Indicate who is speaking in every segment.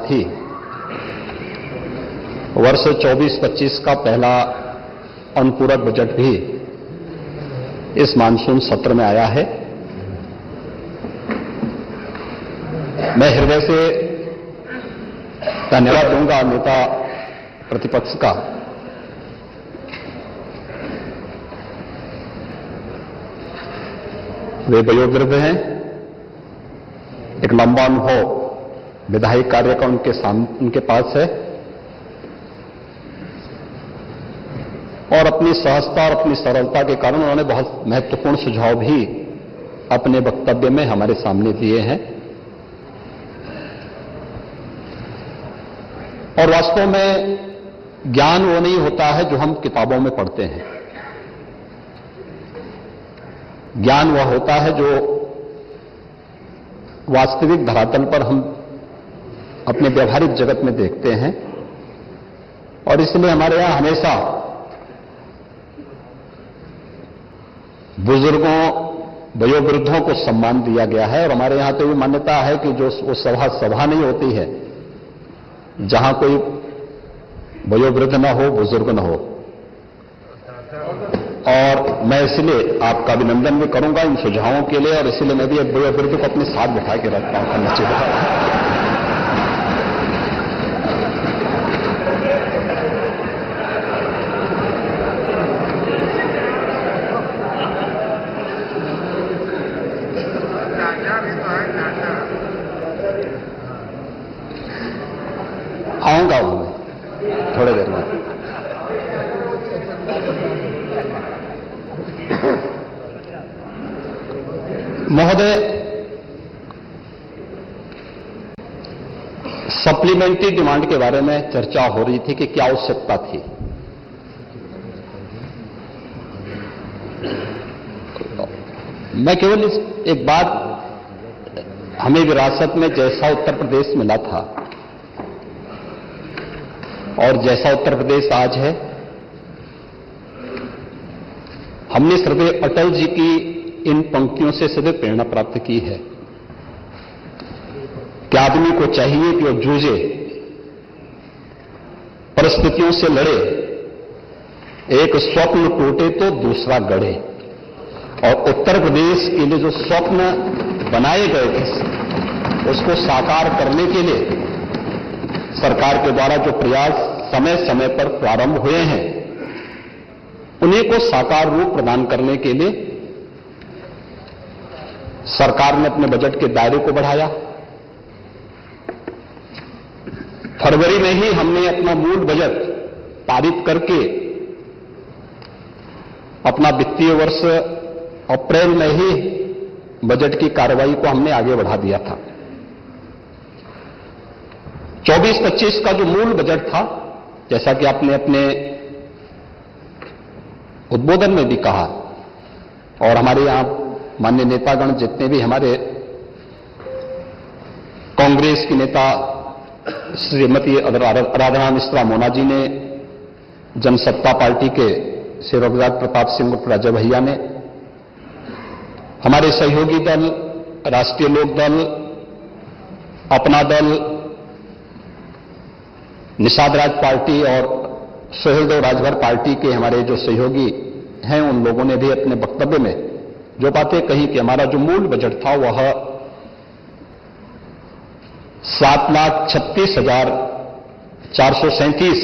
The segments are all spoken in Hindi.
Speaker 1: साथ ही वर्ष 24-25 का पहला अनुपूरक बजट भी इस मानसून सत्र में आया है। मैं हृदय से धन्यवाद दूंगा नेता प्रतिपक्ष का। वे वयोवृद्ध हैं, एक लंबा अनुभव विधायिक कार्य का उनके पास है और अपनी सहजता और अपनी सरलता के कारण उन्होंने बहुत महत्वपूर्ण सुझाव भी अपने वक्तव्य में हमारे सामने दिए हैं। और वास्तव में ज्ञान वो नहीं होता है जो हम किताबों में पढ़ते हैं, ज्ञान वह होता है जो वास्तविक धरातल पर हम अपने व्यवहारिक जगत में देखते हैं। और इसलिए हमारे यहां हमेशा बुजुर्गों, वयोवृद्धों को सम्मान दिया गया है। और हमारे यहां तो ये मान्यता है कि जो वो सभा नहीं होती है जहां कोई वयोवृद्ध न हो, बुजुर्ग न हो। और मैं इसलिए आपका अभिनंदन भी करूंगा इन सुझावों के लिए, और इसलिए मैं भी एक वयोवृद्ध को अपने साथ बिठा के रखता हूं करना चाहिए। आऊंगा मैं थोड़ी देर में। महोदय, सप्लीमेंट्री डिमांड के बारे में चर्चा हो रही थी कि क्या आवश्यकता थी। मैं केवल एक बात, हमें विरासत में जैसा उत्तर प्रदेश मिला था और जैसा उत्तर प्रदेश आज है, हमने श्रद्धेय अटल जी की इन पंक्तियों से सदैव प्रेरणा प्राप्त की है कि आदमी को चाहिए कि वो जूझे, परिस्थितियों से लड़े, एक स्वप्न टूटे तो दूसरा गढ़े। और उत्तर प्रदेश के लिए जो स्वप्न बनाए गए थे उसको साकार करने के लिए सरकार के द्वारा जो प्रयास समय समय पर प्रारंभ हुए हैं, उन्हीं को साकार रूप प्रदान करने के लिए सरकार ने अपने बजट के दायरे को बढ़ाया। फरवरी में ही हमने अपना मूल बजट पारित करके अपना वित्तीय वर्ष अप्रैल में ही बजट की कार्रवाई को हमने आगे बढ़ा दिया था। 24-25 का जो मूल बजट था, जैसा कि आपने अपने उद्बोधन में भी कहा, और हमारे यहां माननीय नेतागण जितने भी हमारे कांग्रेस की नेता श्रीमती आराधना मिश्रा मोना जी ने, जनसत्ता पार्टी के श्री रघुराज प्रताप सिंह उर्फ राजा भैया ने, हमारे सहयोगी दल राष्ट्रीय लोक दल, अपना दल, निषाद राज पार्टी और सुहेलदेव राजभर पार्टी के हमारे जो सहयोगी हैं, उन लोगों ने भी अपने वक्तव्य में जो बातें कही कि हमारा जो मूल बजट था वह 7,36,437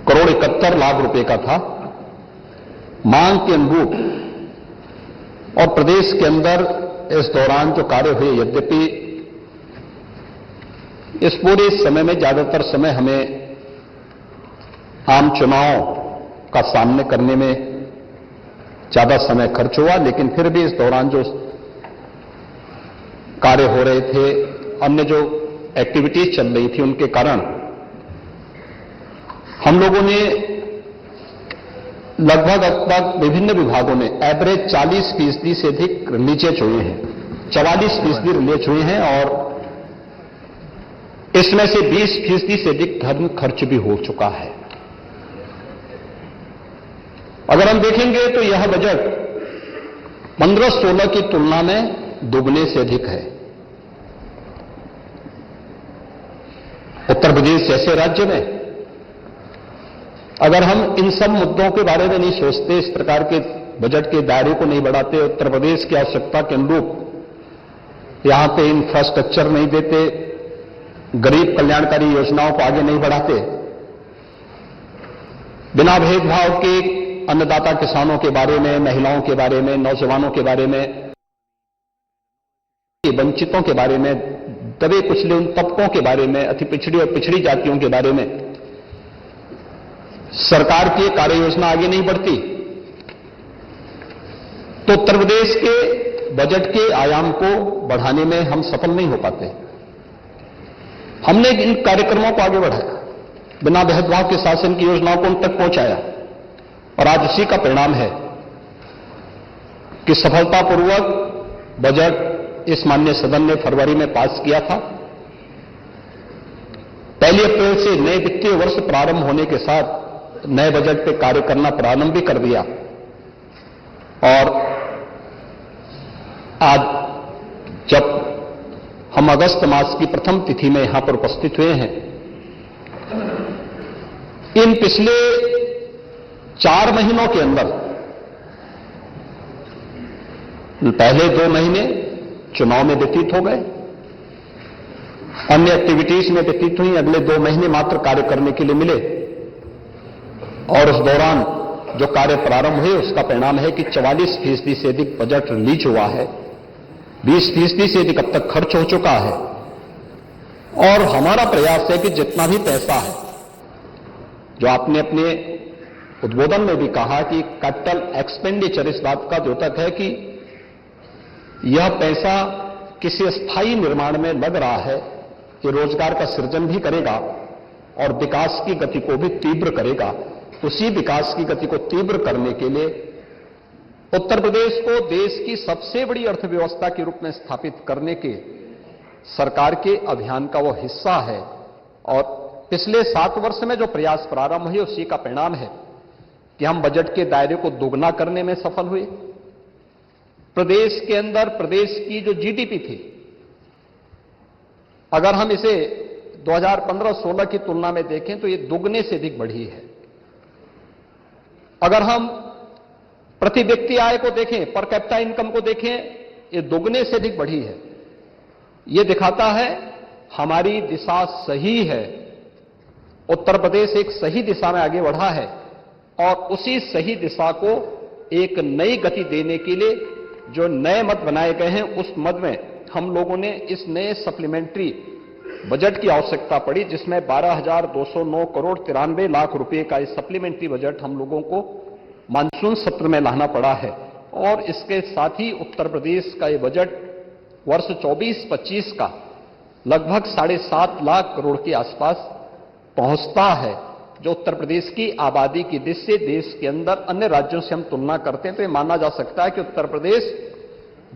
Speaker 1: करोड़ 71 लाख रुपए का था। मांग के अनुरूप और प्रदेश के अंदर इस दौरान जो कार्य हुए, यद्यपि इस पूरे समय में ज्यादातर समय हमें आम चुनाव का सामना करने में ज्यादा समय खर्च हुआ, लेकिन फिर भी इस दौरान जो कार्य हो रहे थे, अन्य जो एक्टिविटीज चल रही थी, उनके कारण हम लोगों ने लगभग विभिन्न विभागों में एवरेज 40% से अधिक रिलीजेज हुए हैं, 44% रिलीज हुए हैं, और इसमें से 20% से अधिक धन खर्च भी हो चुका है। अगर हम देखेंगे तो यह बजट 15-16 की तुलना में दोगुने से अधिक है। उत्तर प्रदेश जैसे राज्य में अगर हम इन सब मुद्दों के बारे में नहीं सोचते, इस प्रकार के बजट के दायरे को नहीं बढ़ाते, उत्तर प्रदेश की आवश्यकता के अनुरूप यहां पे इंफ्रास्ट्रक्चर नहीं देते, गरीब कल्याणकारी योजनाओं को आगे नहीं बढ़ाते, बिना भेदभाव के अन्नदाता किसानों के बारे में, महिलाओं के बारे में, नौजवानों के बारे में, वंचितों के बारे में, दबे कुचले उन तबकों के बारे में, अति पिछड़ी और पिछड़ी जातियों के बारे में सरकार की कार्य योजना आगे नहीं बढ़ती, तो उत्तर प्रदेश के बजट के आयाम को बढ़ाने में हम सफल नहीं हो पाते। हमने इन कार्यक्रमों को आगे बढ़ाया, बिना भेदभाव के शासन की योजनाओं को उन तक पहुंचाया, और आज उसी का परिणाम है कि सफलतापूर्वक बजट इस माननीय सदन ने फरवरी में पास किया था। 1 अप्रैल से नए वित्तीय वर्ष प्रारंभ होने के साथ नए बजट पे कार्य करना प्रारंभ भी कर दिया, और आज जब हम अगस्त मास की प्रथम तिथि में यहां पर उपस्थित हुए हैं, इन पिछले 4 महीनों के अंदर पहले 2 महीने चुनाव में व्यतीत हो गए, अन्य एक्टिविटीज में व्यतीत हुई, अगले 2 महीने मात्र कार्य करने के लिए मिले, और उस दौरान जो कार्य प्रारंभ हुए उसका परिणाम है कि 44% से अधिक बजट रिलीज हुआ है, 20% से अधिक अब तक खर्च हो चुका है, और हमारा प्रयास है कि जितना भी पैसा है, जो आपने अपने उद्बोधन में भी कहा कि कैपिटल एक्सपेंडिचर इस बात का द्योतक है कि यह पैसा किसी स्थायी निर्माण में लग रहा है, कि रोजगार का सृजन भी करेगा और विकास की गति को भी तीव्र करेगा। उसी विकास की गति को तीव्र करने के लिए उत्तर प्रदेश को देश की सबसे बड़ी अर्थव्यवस्था के रूप में स्थापित करने के सरकार के अभियान का वो हिस्सा है, और पिछले 7 वर्ष में जो प्रयास प्रारंभ हुए उसी का परिणाम है कि हम बजट के दायरे को दोगुना करने में सफल हुए। प्रदेश के अंदर प्रदेश की जो जीडीपी थी, अगर हम इसे 2015-16 की तुलना में देखें तो ये दुगने से अधिक बढ़ी है। अगर हम प्रति व्यक्ति आय को देखें, पर कैपिटा इनकम को देखें, ये दुगने से अधिक बढ़ी है। ये दिखाता है हमारी दिशा सही है, उत्तर प्रदेश एक सही दिशा में आगे बढ़ा है, और उसी सही दिशा को एक नई गति देने के लिए जो नए मद बनाए गए हैं, उस मद में हम लोगों ने इस नए सप्लीमेंट्री बजट की आवश्यकता पड़ी, जिसमें 12,209 करोड़ 93 लाख रुपए का इस सप्लीमेंट्री बजट हम लोगों को मानसून सत्र में लाना पड़ा है। और इसके साथ ही उत्तर प्रदेश का ये बजट वर्ष 24-25 का लगभग 7.5 लाख करोड़ के आसपास पहुंचता है, जो उत्तर प्रदेश की आबादी की दृष्टि से देश के अंदर अन्य राज्यों से हम तुलना करते हैं तो ये माना जा सकता है कि उत्तर प्रदेश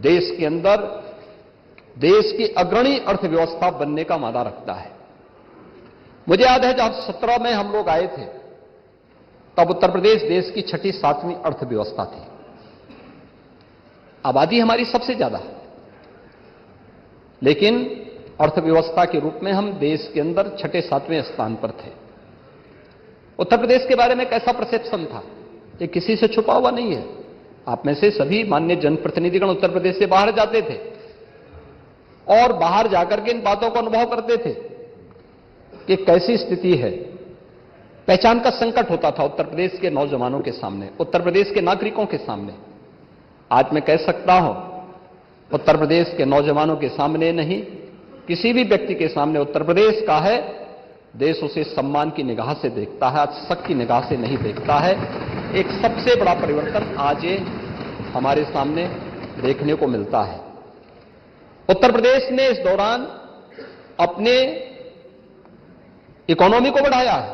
Speaker 1: देश के अंदर देश की अग्रणी अर्थव्यवस्था बनने का मादा रखता है। मुझे याद है जब 17 में हम लोग आए थे, तब उत्तर प्रदेश देश की 6ठी-7वीं अर्थव्यवस्था थी। आबादी हमारी सबसे ज्यादा है, लेकिन अर्थव्यवस्था के रूप में हम देश के अंदर 6ठे-7वें स्थान पर थे। उत्तर प्रदेश के बारे में कैसा परसेप्शन था, ये किसी से छुपा हुआ नहीं है। आप में से सभी माननीय जनप्रतिनिधिगण उत्तर प्रदेश से बाहर जाते थे और बाहर जाकर के इन बातों को अनुभव करते थे कि कैसी स्थिति है। पहचान का संकट होता था उत्तर प्रदेश के नौजवानों के सामने, उत्तर प्रदेश के नागरिकों के सामने। आज मैं कह सकता हूं, उत्तर प्रदेश के नौजवानों के सामने नहीं, किसी भी व्यक्ति के सामने उत्तर प्रदेश का है, देश उसे सम्मान की निगाह से देखता है, आज शक की निगाह से नहीं देखता है। एक सबसे बड़ा परिवर्तन आज ये हमारे सामने देखने को मिलता है। उत्तर प्रदेश ने इस दौरान अपने इकोनॉमी को बढ़ाया है।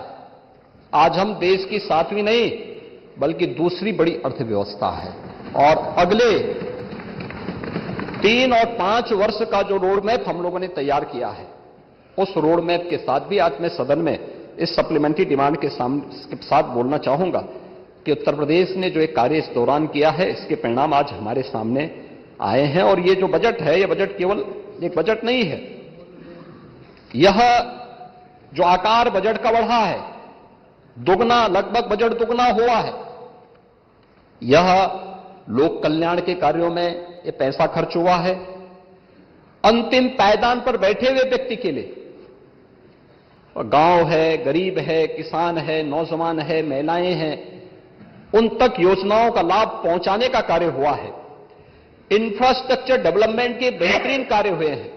Speaker 1: आज हम देश की 7वीं नहीं बल्कि दूसरी बड़ी अर्थव्यवस्था है, और अगले 3 और 5 वर्ष का जो रोड मैप हम लोगों ने तैयार किया है, उस रोड मैप के साथ भी आज मैं सदन में इस सप्लीमेंट्री डिमांड के साथ बोलना चाहूंगा कि उत्तर प्रदेश ने जो एक कार्य इस दौरान किया है, इसके परिणाम आज हमारे सामने आए हैं। और ये जो बजट है, ये बजट केवल एक बजट नहीं है, यह जो आकार बजट का बढ़ा है, दुगना, लगभग बजट दुगना हुआ है, यह लोक कल्याण के कार्यों में ये पैसा खर्च हुआ है। अंतिम पायदान पर बैठे हुए व्यक्ति के लिए, गांव है, गरीब है, किसान है, नौजवान है, महिलाएं हैं, उन तक योजनाओं का लाभ पहुंचाने का कार्य हुआ है। इंफ्रास्ट्रक्चर डेवलपमेंट के बेहतरीन कार्य हुए हैं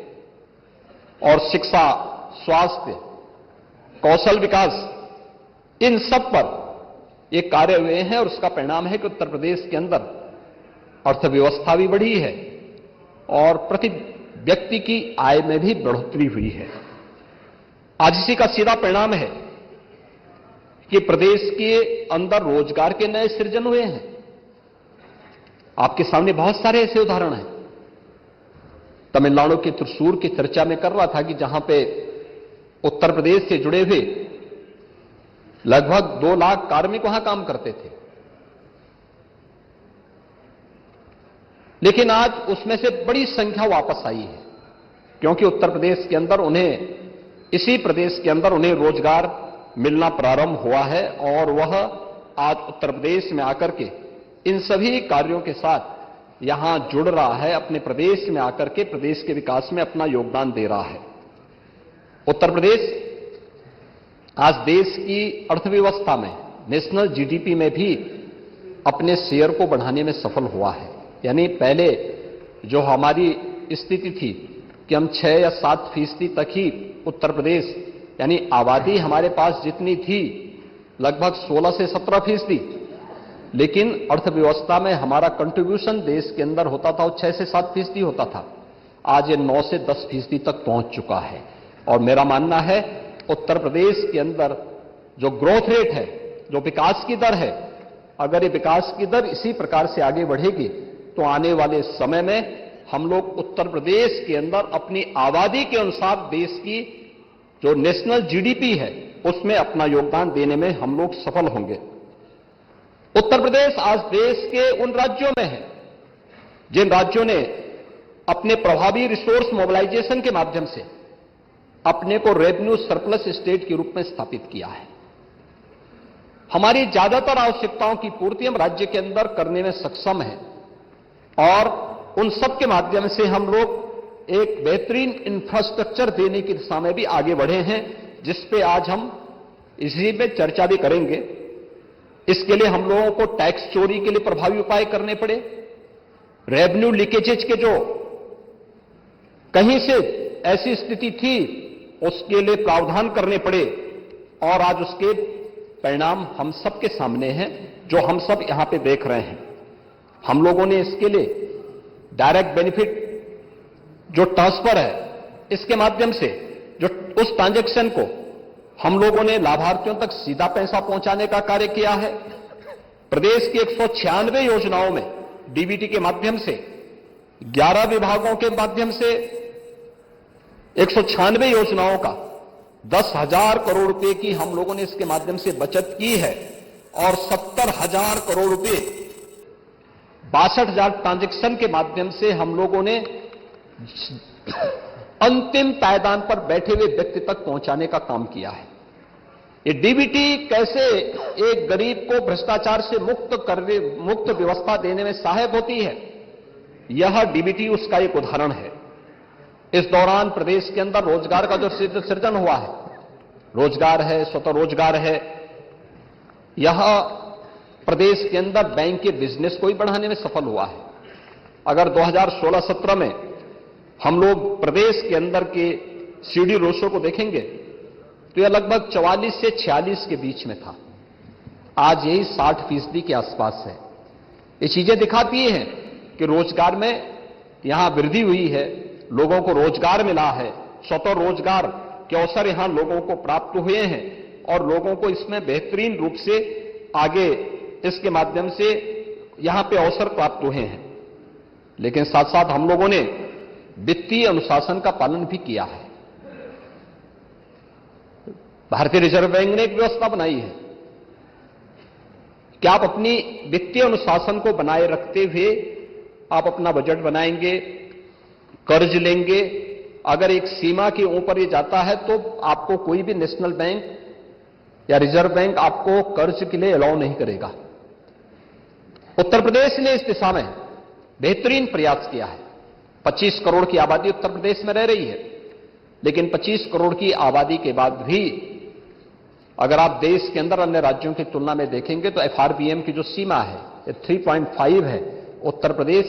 Speaker 1: और शिक्षा, स्वास्थ्य, कौशल विकास, इन सब पर ये कार्य हुए हैं और उसका परिणाम है कि उत्तर प्रदेश के अंदर अर्थव्यवस्था भी बढ़ी है और प्रति व्यक्ति की आय में भी बढ़ोतरी हुई है। आज इसी का सीधा परिणाम है कि प्रदेश के अंदर रोजगार के नए सृजन हुए हैं। आपके सामने बहुत सारे ऐसे उदाहरण हैं। तमिलनाडु के त्रिशूर की चर्चा में कर रहा था कि जहां पे उत्तर प्रदेश से जुड़े हुए लगभग 2 लाख कार्मिक वहां काम करते थे, लेकिन आज उसमें से बड़ी संख्या वापस आई है, क्योंकि उत्तर प्रदेश के अंदर उन्हें, इसी प्रदेश के अंदर उन्हें रोजगार मिलना प्रारंभ हुआ है और वह आज उत्तर प्रदेश में आकर के इन सभी कार्यों के साथ यहां जुड़ रहा है, अपने प्रदेश में आकर के प्रदेश के विकास में अपना योगदान दे रहा है। उत्तर प्रदेश आज देश की अर्थव्यवस्था में, नेशनल जीडीपी में भी अपने शेयर को बढ़ाने में सफल हुआ है। यानी पहले जो हमारी स्थिति थी कि हम 6 या 7% तक ही उत्तर प्रदेश, यानी आबादी हमारे पास जितनी थी लगभग 16 से 17%, लेकिन अर्थव्यवस्था में हमारा कंट्रीब्यूशन देश के अंदर होता था वो 6 से 7% होता था। आज ये 9 से 10% तक पहुंच चुका है और मेरा मानना है उत्तर प्रदेश के अंदर जो ग्रोथ रेट है, जो विकास की दर है, अगर ये विकास की दर इसी प्रकार से आगे बढ़ेगी तो आने वाले समय में हम लोग उत्तर प्रदेश के अंदर अपनी आबादी के अनुसार देश की जो नेशनल जीडीपी है उसमें अपना योगदान देने में हम लोग सफल होंगे। उत्तर प्रदेश आज देश के उन राज्यों में है जिन राज्यों ने अपने प्रभावी रिसोर्स मोबिलाइजेशन के माध्यम से अपने को रेवेन्यू सरप्लस स्टेट के रूप में स्थापित किया है। हमारी ज्यादातर आवश्यकताओं की पूर्ति हम राज्य के अंदर करने में सक्षम हैं और उन सब के माध्यम से हम लोग एक बेहतरीन इंफ्रास्ट्रक्चर देने की दिशा में भी आगे बढ़े हैं, जिस पे आज हम इसी में चर्चा भी करेंगे। इसके लिए हम लोगों को टैक्स चोरी के लिए प्रभावी उपाय करने पड़े, रेवेन्यू लीकेजेज के जो कहीं से ऐसी स्थिति थी उसके लिए प्रावधान करने पड़े और आज उसके परिणाम हम सबके सामने हैं, जो हम सब यहां पे देख रहे हैं। हम लोगों ने इसके लिए डायरेक्ट बेनिफिट जो ट्रांसफर है, इसके माध्यम से जो उस ट्रांजैक्शन को हम लोगों ने लाभार्थियों तक सीधा पैसा पहुंचाने का कार्य किया है। प्रदेश की 196 योजनाओं में डीबीटी के माध्यम से 11 विभागों के माध्यम से 196 योजनाओं का 10,000 करोड़ रुपए की हम लोगों ने इसके माध्यम से बचत की है और 70,000 करोड़ रुपए 62,000 ट्रांजैक्शन के माध्यम से हम लोगों ने अंतिम पायदान पर बैठे हुए व्यक्ति तक पहुंचाने का काम किया है। ये डीबीटी कैसे एक गरीब को भ्रष्टाचार से मुक्त व्यवस्था देने में सहायक होती है, यह डीबीटी उसका एक उदाहरण है। इस दौरान प्रदेश के अंदर रोजगार का जो सृजन हुआ है, रोजगार है, स्वतः रोजगार है, यह प्रदेश के अंदर बैंक के बिजनेस को ही बढ़ाने में सफल हुआ है। अगर 2016-17 में हम लोग प्रदेश के अंदर के सीडी रेशो को देखेंगे तो यह लगभग 44 से 46 के बीच में था, आज यही 60% के आसपास है। ये चीजें दिखाती हैं कि रोजगार में यहां वृद्धि हुई है, लोगों को रोजगार मिला है, स्वतः रोजगार के अवसर यहां लोगों को प्राप्त हुए हैं और लोगों को इसमें बेहतरीन रूप से आगे इसके माध्यम से यहां पे अवसर प्राप्त हुए हैं। लेकिन साथ साथ हम लोगों ने वित्तीय अनुशासन का पालन भी किया है। भारतीय रिजर्व बैंक ने एक व्यवस्था बनाई है कि आप अपनी वित्तीय अनुशासन को बनाए रखते हुए आप अपना बजट बनाएंगे, कर्ज लेंगे अगर एक सीमा के ऊपर ये जाता है तो आपको कोई भी नेशनल बैंक या रिजर्व बैंक आपको कर्ज के लिए अलाउ नहीं करेगा। उत्तर प्रदेश ने इस दिशा में बेहतरीन प्रयास किया है। 25 करोड़ की आबादी उत्तर प्रदेश में रह रही है, लेकिन 25 करोड़ की आबादी के बाद भी अगर आप देश के अंदर अन्य राज्यों की तुलना में देखेंगे तो एफआरबीएम की जो सीमा है ये 3.5 है। उत्तर प्रदेश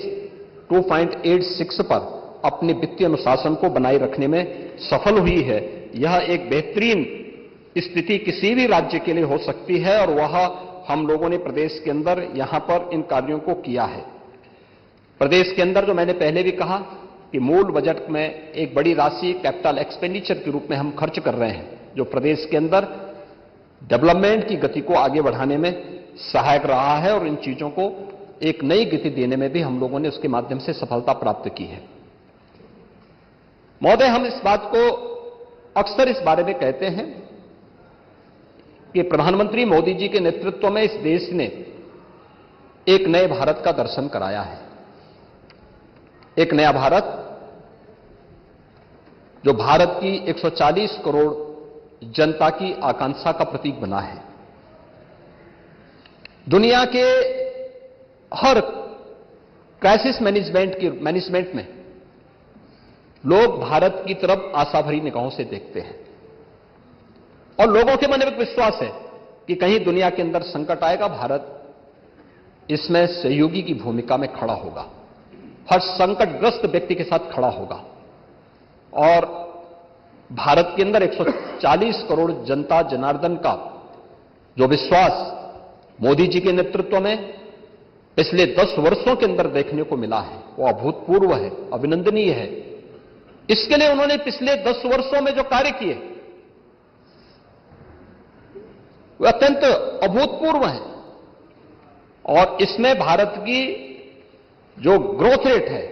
Speaker 1: 2.86 पर अपने वित्तीय अनुशासन को बनाए रखने में सफल हुई है। यह एक बेहतरीन स्थिति किसी भी राज्य के लिए हो सकती है और वह हम लोगों ने प्रदेश के अंदर यहां पर इन कार्यों को किया है। प्रदेश के अंदर जो मैंने पहले भी कहा कि मूल बजट में एक बड़ी राशि कैपिटल एक्सपेंडिचर के रूप में हम खर्च कर रहे हैं, जो प्रदेश के अंदर डेवलपमेंट की गति को आगे बढ़ाने में सहायक रहा है और इन चीजों को एक नई गति देने में भी हम लोगों ने उसके माध्यम से सफलता प्राप्त की है। महोदय, हम इस बात को अक्सर इस बारे में कहते हैं कि प्रधानमंत्री मोदी जी के नेतृत्व में इस देश ने एक नए भारत का दर्शन कराया है। एक नया भारत जो भारत की 140 करोड़ जनता की आकांक्षा का प्रतीक बना है। दुनिया के हर क्राइसिस मैनेजमेंट में लोग भारत की तरफ आशा भरी निगाहों से देखते हैं और लोगों के मन में एक विश्वास है कि कहीं दुनिया के अंदर संकट आएगा, भारत इसमें सहयोगी की भूमिका में खड़ा होगा, हर संकटग्रस्त व्यक्ति के साथ खड़ा होगा। और भारत के अंदर 140 करोड़ जनता जनार्दन का जो विश्वास मोदी जी के नेतृत्व में पिछले 10 वर्षों के अंदर देखने को मिला है वो अभूतपूर्व है, अभिनंदनीय है। इसके लिए उन्होंने पिछले 10 वर्षों में जो कार्य किए वे अत्यंत अभूतपूर्व हैं और इसमें भारत की जो ग्रोथ रेट है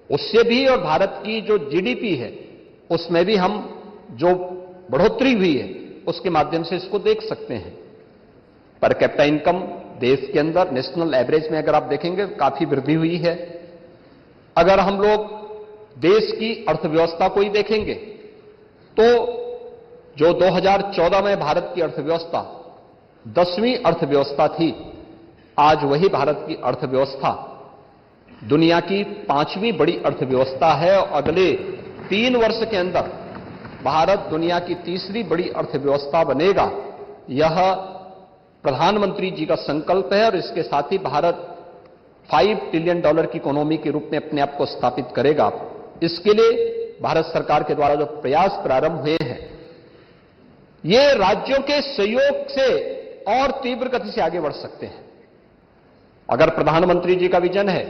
Speaker 1: उससे भी और भारत की जो जीडीपी है उसमें भी हम जो बढ़ोतरी हुई है उसके माध्यम से इसको देख सकते हैं। पर कैपिटा इनकम देश के अंदर नेशनल एवरेज में अगर आप देखेंगे काफी वृद्धि हुई है। अगर हम लोग देश की अर्थव्यवस्था को ही देखेंगे तो जो 2014 में भारत की अर्थव्यवस्था 10वीं अर्थव्यवस्था थी, आज वही भारत की अर्थव्यवस्था दुनिया की 5वीं बड़ी अर्थव्यवस्था है और अगले 3 वर्ष के अंदर भारत दुनिया की 3री बड़ी अर्थव्यवस्था बनेगा। यह प्रधानमंत्री जी का संकल्प है और इसके साथ ही भारत $5 ट्रिलियन की इकोनॉमी के रूप में अपने आप को स्थापित करेगा। इसके लिए भारत सरकार के द्वारा जो प्रयास प्रारंभ हुए हैं ये राज्यों के सहयोग से और तीव्र गति से आगे बढ़ सकते हैं। अगर प्रधानमंत्री जी का विजन है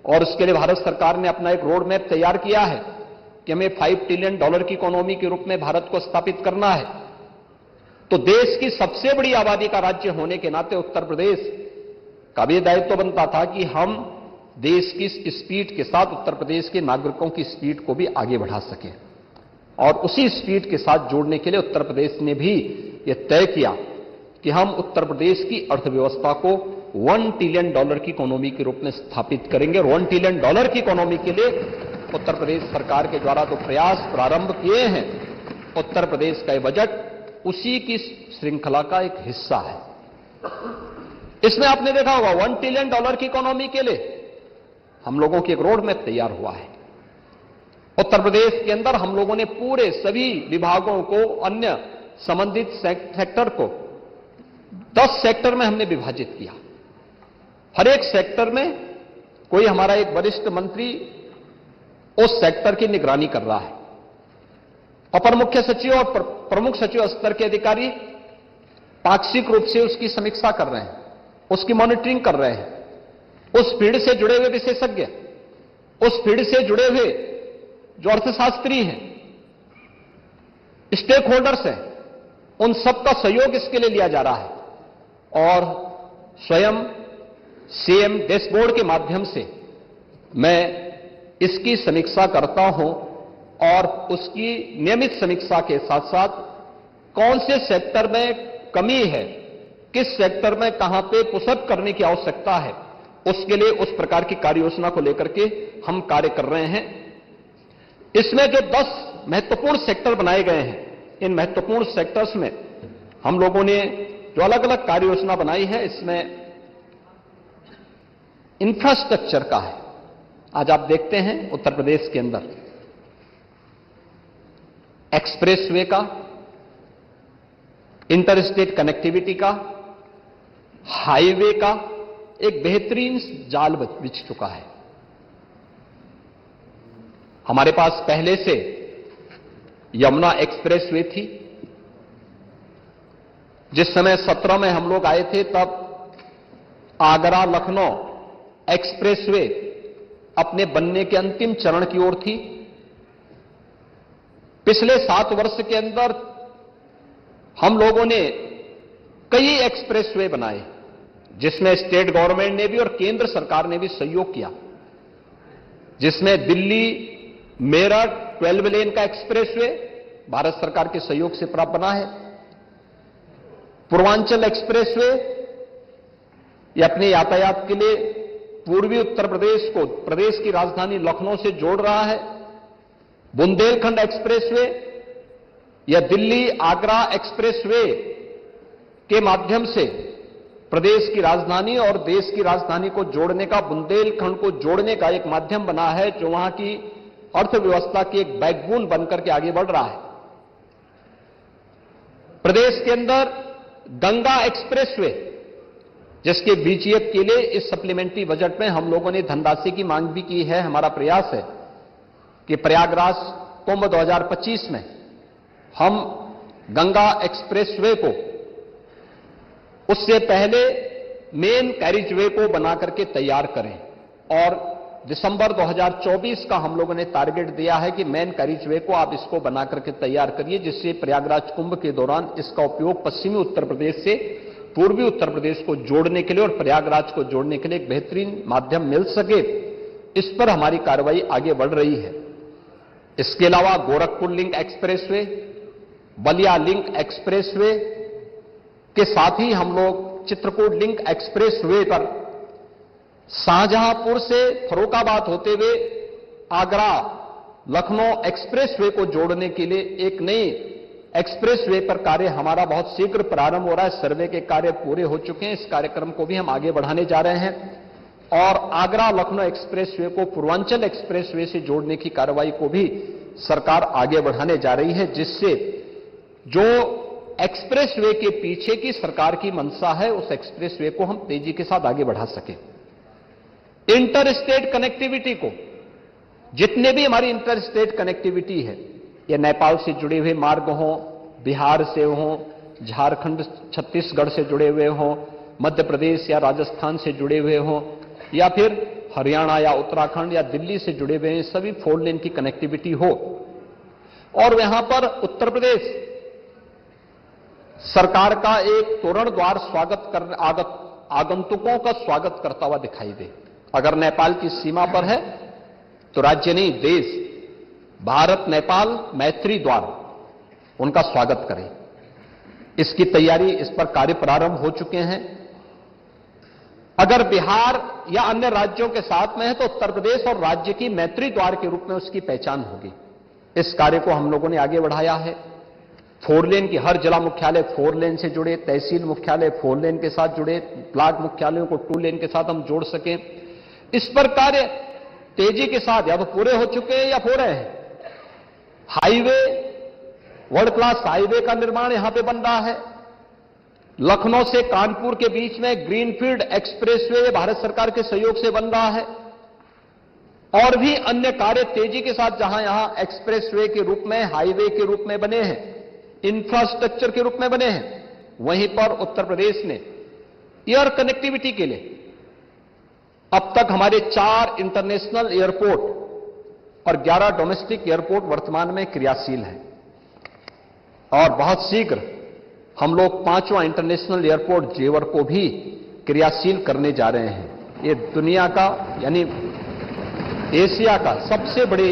Speaker 1: और उसके लिए भारत सरकार ने अपना एक रोड मैप तैयार किया है कि हमें $5 ट्रिलियन की इकोनॉमी के रूप में भारत को स्थापित करना है, तो देश की सबसे बड़ी आबादी का राज्य होने के नाते उत्तर प्रदेश का भी दायित्व बनता था कि हम देश की स्पीड के साथ उत्तर प्रदेश के नागरिकों की स्पीड को भी आगे बढ़ा सकें। और उसी स्पीड के साथ जोड़ने के लिए उत्तर प्रदेश ने भी यह तय किया कि हम उत्तर प्रदेश की अर्थव्यवस्था को $1 ट्रिलियन की इकोनॉमी के रूप में स्थापित करेंगे। और $1 ट्रिलियन की इकोनॉमी के लिए उत्तर प्रदेश सरकार के द्वारा जो प्रयास प्रारंभ किए हैं, उत्तर प्रदेश का बजट उसी की श्रृंखला का एक हिस्सा है। इसमें आपने देखा होगा $1 ट्रिलियन की इकोनॉमी के लिए हम लोगों की एक रोड मैप तैयार हुआ है। उत्तर प्रदेश के अंदर हम लोगों ने पूरे सभी विभागों को, अन्य संबंधित सेक्टर को 10 सेक्टर में हमने विभाजित किया। हर एक सेक्टर में कोई हमारा एक वरिष्ठ मंत्री उस सेक्टर की निगरानी कर रहा है। अपर मुख्य सचिव और प्रमुख सचिव स्तर के अधिकारी पाक्षिक रूप से उसकी समीक्षा कर रहे हैं, उसकी मॉनिटरिंग कर रहे हैं। उस फील्ड से जुड़े हुए विशेषज्ञ, उस फील्ड से जुड़े हुए जो अर्थशास्त्री हैं, स्टेक होल्डर्स हैं, उन सबका सहयोग इसके लिए लिया जा रहा है। और स्वयं सीएम डैशबोर्ड के माध्यम से मैं इसकी समीक्षा करता हूं और उसकी नियमित समीक्षा के साथ साथ कौन से सेक्टर में कमी है, किस सेक्टर में कहां पे पुशअप करने की आवश्यकता है, उसके लिए उस प्रकार की कार्य योजना को लेकर के हम कार्य कर रहे हैं। इसमें जो 10 महत्वपूर्ण सेक्टर बनाए गए हैं, इन महत्वपूर्ण सेक्टर्स में हम लोगों ने जो अलग अलग कार्य योजना बनाई है, इसमें इंफ्रास्ट्रक्चर का है। आज आप देखते हैं उत्तर प्रदेश के अंदर एक्सप्रेसवे का, इंटरस्टेट कनेक्टिविटी का, हाईवे का एक बेहतरीन जाल बिछ चुका है। हमारे पास पहले से यमुना एक्सप्रेसवे थी। जिस समय 17 में हम लोग आए थे, तब आगरा लखनऊ एक्सप्रेसवे अपने बनने के अंतिम चरण की ओर थी। पिछले 7 वर्ष के अंदर हम लोगों ने कई एक्सप्रेसवे बनाए, जिसमें स्टेट गवर्नमेंट ने भी और केंद्र सरकार ने भी सहयोग किया, जिसमें दिल्ली मेरठ 12 लेन का एक्सप्रेसवे भारत सरकार के सहयोग से प्राप्त बना है। पूर्वांचल एक्सप्रेसवे ये अपने यातायात के लिए पूर्वी उत्तर प्रदेश को प्रदेश की राजधानी लखनऊ से जोड़ रहा है। बुंदेलखंड एक्सप्रेसवे या दिल्ली आगरा एक्सप्रेसवे के माध्यम से प्रदेश की राजधानी और देश की राजधानी को जोड़ने का, बुंदेलखंड को जोड़ने का एक माध्यम बना है, जो वहां की अर्थव्यवस्था की एक बैकबोन बनकर के आगे बढ़ रहा है। प्रदेश के अंदर गंगा एक्सप्रेसवे, जिसके बीजीएफ के लिए इस सप्लीमेंट्री बजट में हम लोगों ने धनराशि की मांग भी की है। हमारा प्रयास है कि प्रयागराज कुंभ 2025 में हम गंगा एक्सप्रेसवे को उससे पहले मेन कैरिजवे को बनाकर के तैयार करें, और दिसंबर 2024 का हम लोगों ने टारगेट दिया है कि मेन कैरिजवे को आप इसको बनाकर के तैयार करिए, जिससे प्रयागराज कुंभ के दौरान इसका उपयोग पश्चिमी उत्तर प्रदेश से पूर्वी उत्तर प्रदेश को जोड़ने के लिए और प्रयागराज को जोड़ने के लिए एक बेहतरीन माध्यम मिल सके। इस पर हमारी कार्रवाई आगे बढ़ रही है। इसके अलावा Gorakhpur link expressway, Ballia link expressway के साथ ही हम लोग चित्रकूट लिंक एक्सप्रेसवे पर शाहजहांपुर से फर्रुखाबाद होते हुए आगरा लखनऊ एक्सप्रेसवे को जोड़ने के लिए एक नई एक्सप्रेसवे पर कार्य हमारा बहुत शीघ्र प्रारंभ हो रहा है। सर्वे के कार्य पूरे हो चुके हैं। इस कार्यक्रम को भी हम आगे बढ़ाने जा रहे हैं और आगरा लखनऊ एक्सप्रेसवे को पूर्वांचल एक्सप्रेसवे से जोड़ने की कार्रवाई को भी सरकार आगे बढ़ाने जा रही है, जिससे जो एक्सप्रेसवे के पीछे की सरकार की मंशा है, उस एक्सप्रेसवे को हम तेजी के साथ आगे बढ़ा सकें। इंटर स्टेट कनेक्टिविटी को, जितने भी हमारी इंटर स्टेट कनेक्टिविटी है, ये नेपाल से जुड़े हुए मार्ग हों, बिहार से हों, झारखंड छत्तीसगढ़ से जुड़े हुए हों, मध्य प्रदेश या राजस्थान से जुड़े हुए हों, या फिर हरियाणा या उत्तराखंड या दिल्ली से जुड़े हुए हैं, सभी 4 लेन की कनेक्टिविटी हो। और यहां पर उत्तर प्रदेश सरकार का एक तोरण द्वार आगंतुकों का स्वागत करता हुआ दिखाई दे। अगर नेपाल की सीमा पर है तो राज्य नहीं, देश भारत नेपाल मैत्री द्वार उनका स्वागत करें। इसकी तैयारी, इस पर कार्य प्रारंभ हो चुके हैं। अगर बिहार या अन्य राज्यों के साथ में है तो उत्तर प्रदेश और राज्य की मैत्री द्वार के रूप में उसकी पहचान होगी। इस कार्य को हम लोगों ने आगे बढ़ाया है। 4 लेन की हर जिला मुख्यालय 4 लेन से जुड़े, तहसील मुख्यालय 4 लेन के साथ जुड़े, ब्लॉक मुख्यालयों को 2 लेन के साथ हम जोड़ सकें। इस पर कार्य तेजी के साथ या तो पूरे हो चुके हैं या हो रहे हैं। हाईवे, वर्ल्ड क्लास हाईवे का निर्माण यहां पे बन रहा है। लखनऊ से कानपुर के बीच में ग्रीनफील्ड एक्सप्रेसवे भारत सरकार के सहयोग से बन रहा है। और भी अन्य कार्य तेजी के साथ जहां यहां एक्सप्रेसवे के रूप में, हाईवे के रूप में बने हैं, इंफ्रास्ट्रक्चर के रूप में बने हैं, वहीं पर उत्तर प्रदेश ने एयर कनेक्टिविटी के लिए अब तक हमारे 4 इंटरनेशनल एयरपोर्ट और 11 डोमेस्टिक एयरपोर्ट वर्तमान में क्रियाशील हैं। और बहुत शीघ्र हम लोग 5वां इंटरनेशनल एयरपोर्ट जेवर को भी क्रियाशील करने जा रहे हैं। ये दुनिया का यानी एशिया का सबसे बड़े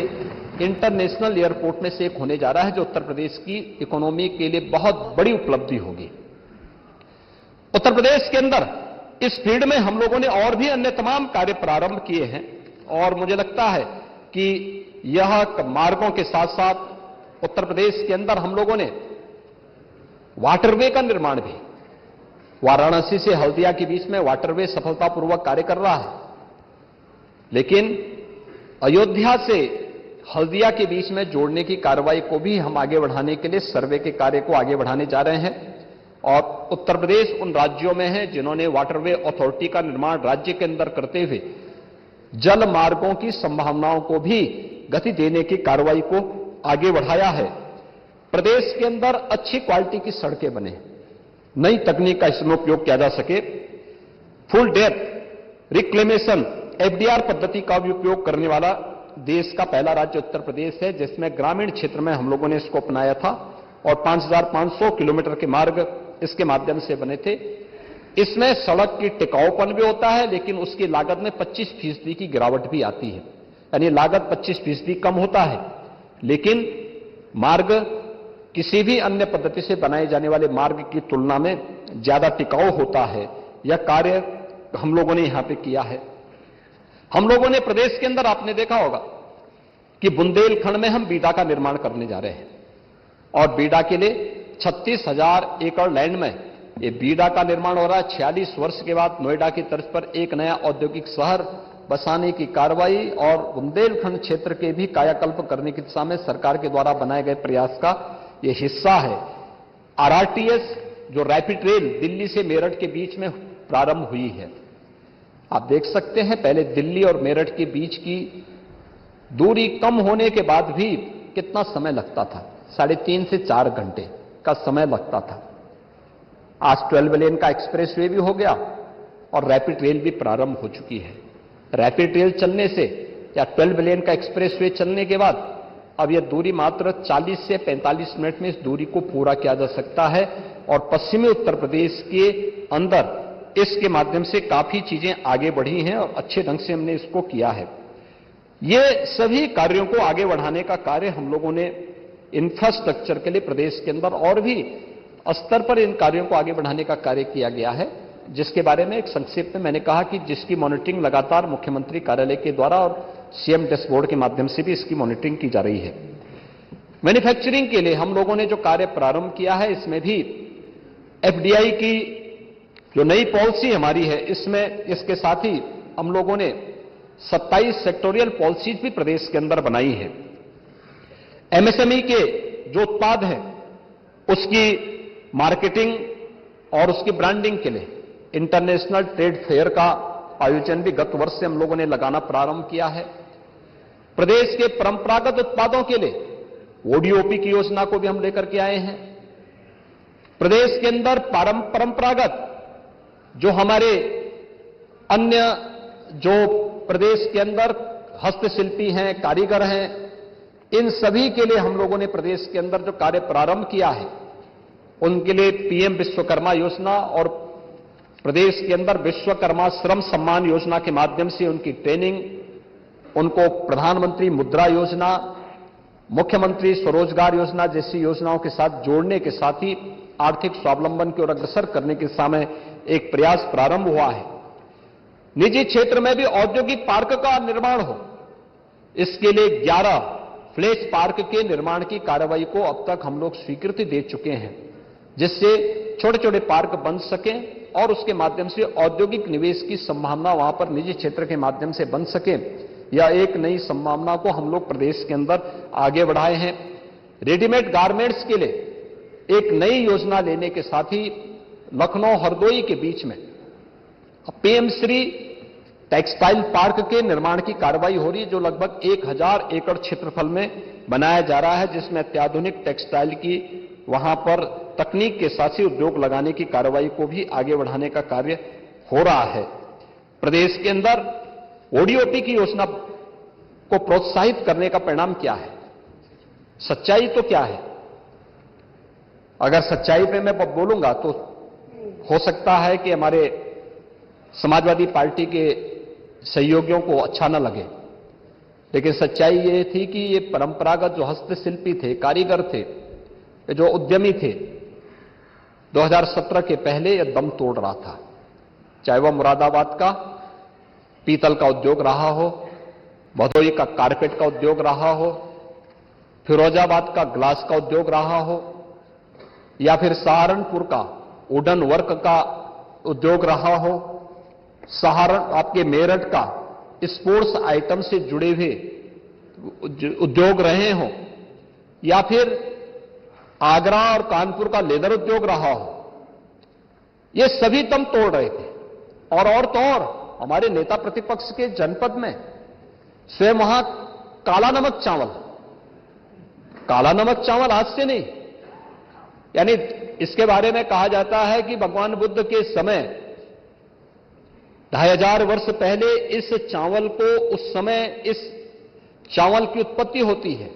Speaker 1: इंटरनेशनल एयरपोर्ट में से एक होने जा रहा है, जो उत्तर प्रदेश की इकोनॉमी के लिए बहुत बड़ी उपलब्धि होगी। उत्तर प्रदेश के अंदर इस फील्ड में हम लोगों ने और भी अन्य तमाम कार्य प्रारंभ किए हैं और मुझे लगता है कि यह मार्गों के साथ साथ उत्तर प्रदेश के अंदर हम लोगों ने वाटरवे का निर्माण भी, वाराणसी से हल्दिया के बीच में वाटरवे सफलतापूर्वक कार्य कर रहा है, लेकिन अयोध्या से हल्दिया के बीच में जोड़ने की कार्रवाई को भी हम आगे बढ़ाने के लिए सर्वे के कार्य को आगे बढ़ाने जा रहे हैं। और उत्तर प्रदेश उन राज्यों में है जिन्होंने वाटरवे अथॉरिटी का निर्माण राज्य के अंदर करते हुए जल मार्गों की संभावनाओं को भी गति देने की कार्रवाई को आगे बढ़ाया है। प्रदेश के अंदर अच्छी क्वालिटी की सड़कें बने, नई तकनीक का इसमें उपयोग किया जा सके, फुल डेप्थ रिक्लेमेशन एफडीआर पद्धति का भी उपयोग करने वाला देश का पहला राज्य उत्तर प्रदेश है, जिसमें ग्रामीण क्षेत्र में हम लोगों ने इसको अपनाया था और 5,500 किलोमीटर के मार्ग इसके माध्यम से बने थे। इसमें सड़क की टिकाऊपन भी होता है, लेकिन उसकी लागत में 25% की गिरावट भी आती है, यानी लागत 25% कम होता है, लेकिन मार्ग किसी भी अन्य पद्धति से बनाए जाने वाले मार्ग की तुलना में ज्यादा टिकाऊ होता है। यह कार्य हम लोगों ने यहां पे किया है। हम लोगों ने प्रदेश के अंदर, आपने देखा होगा कि बुंदेलखंड में हम बीडा का निर्माण करने जा रहे हैं और बीडा के लिए 36,000 एकड़ लैंड में ये बीडा का निर्माण हो रहा है। 46 वर्ष के बाद नोएडा की तर्ज पर एक नया औद्योगिक शहर बसाने की कार्रवाई और बुंदेलखंड क्षेत्र के भी कायाकल्प करने की दिशा में सरकार के द्वारा बनाए गए प्रयास का ये हिस्सा है। आरआरटीएस जो रैपिड रेल दिल्ली से मेरठ के बीच में प्रारंभ हुई है, आप देख सकते हैं पहले दिल्ली और मेरठ के बीच की दूरी कम होने के बाद भी कितना समय लगता था, 3.5 से 4 घंटे का समय लगता था। आज 12 लेन का एक्सप्रेसवे भी हो गया और रैपिड रेल भी प्रारंभ हो चुकी है। रैपिड रेल चलने से या 12 लेन का एक्सप्रेसवे चलने के बाद अब यह दूरी मात्र 40 से 45 मिनट में इस दूरी को पूरा किया जा सकता है और पश्चिमी उत्तर प्रदेश के अंदर इसके माध्यम से काफी चीजें आगे बढ़ी हैं और अच्छे ढंग से हमने इसको किया है। ये सभी कार्यों को आगे बढ़ाने का कार्य हम लोगों ने इंफ्रास्ट्रक्चर के लिए प्रदेश के अंदर और भी स्तर पर इन कार्यों को आगे बढ़ाने का कार्य किया गया है, जिसके बारे में एक संक्षेप में मैंने कहा कि जिसकी मॉनिटरिंग लगातार मुख्यमंत्री कार्यालय के द्वारा और सीएम डैशबोर्ड के माध्यम से भी इसकी मॉनिटरिंग की जा रही है। मैन्युफैक्चरिंग के लिए हम लोगों ने जो कार्य प्रारंभ किया है, इसमें भी एफडीआई की जो नई पॉलिसी हमारी है, इसमें इसके साथ ही हम लोगों ने 27 सेक्टोरियल पॉलिसीज भी प्रदेश के अंदर बनाई है। एमएसएमई के जो उत्पाद हैं उसकी मार्केटिंग और उसकी ब्रांडिंग के लिए इंटरनेशनल ट्रेड फेयर का आयोजन भी गत वर्ष से हम लोगों ने लगाना प्रारंभ किया है। प्रदेश के परंपरागत उत्पादों के लिए ओडीओपी की योजना को भी हम लेकर के आए हैं। प्रदेश के अंदर परंपरागत जो हमारे अन्य जो प्रदेश के अंदर हस्तशिल्पी हैं, कारीगर हैं, इन सभी के लिए हम लोगों ने प्रदेश के अंदर जो कार्य प्रारंभ किया है, उनके लिए पीएम विश्वकर्मा योजना और प्रदेश के अंदर विश्वकर्मा श्रम सम्मान योजना के माध्यम से उनकी ट्रेनिंग, उनको प्रधानमंत्री मुद्रा योजना, मुख्यमंत्री स्वरोजगार योजना जैसी योजनाओं के साथ जोड़ने के साथ ही आर्थिक स्वावलंबन की ओर अग्रसर करने के समय एक प्रयास प्रारंभ हुआ है। निजी क्षेत्र में भी औद्योगिक पार्क का निर्माण हो, इसके लिए 11 फ्लैश पार्क के निर्माण की कार्रवाई को अब तक हम लोग स्वीकृति दे चुके हैं, जिससे छोटे छोटे पार्क बन सकें और उसके माध्यम से औद्योगिक निवेश की संभावना वहां पर निजी क्षेत्र के माध्यम से बन सके। यह एक नई संभावना को हम लोग प्रदेश के अंदर आगे बढ़ाए हैं। रेडीमेड गारमेंट्स के लिए एक नई योजना लेने के साथ ही लखनऊ हरदोई के बीच में पीएम श्री टेक्सटाइल पार्क के निर्माण की कार्रवाई हो रही है, जो लगभग 1000 एकड़ क्षेत्रफल में बनाया जा रहा है, जिसमें अत्याधुनिक टेक्सटाइल की वहां पर तकनीक के साथ ही उद्योग लगाने की कार्रवाई को भी आगे बढ़ाने का कार्य हो रहा है। प्रदेश के अंदर ओडीओपी की योजना को प्रोत्साहित करने का परिणाम क्या है? सच्चाई तो क्या है? अगर सच्चाई पे मैं बोलूंगा तो हो सकता है कि हमारे समाजवादी पार्टी के सहयोगियों को अच्छा न लगे, लेकिन सच्चाई ये थी कि ये परंपरागत जो हस्तशिल्पी थे, कारीगर थे, जो उद्यमी थे, 2017 के पहले यह दम तोड़ रहा था। चाहे वह मुरादाबाद का पीतल का उद्योग रहा हो, भदोही का कारपेट का उद्योग रहा हो, फिरोजाबाद का ग्लास का उद्योग रहा हो, या फिर सहारनपुर का वुडन वर्क का उद्योग रहा हो, आपके मेरठ का स्पोर्ट्स आइटम से जुड़े हुए उद्योग रहे हों, या फिर आगरा और कानपुर का लेदर उद्योग रहा हो, ये सभी दम तोड़ रहे थे। और तो और हमारे नेता प्रतिपक्ष के जनपद में स्वयं वहां काला नमक चावल आज से नहीं, यानी इसके बारे में कहा जाता है कि भगवान बुद्ध के समय 2500 वर्ष पहले इस चावल को, उस समय इस चावल की उत्पत्ति होती है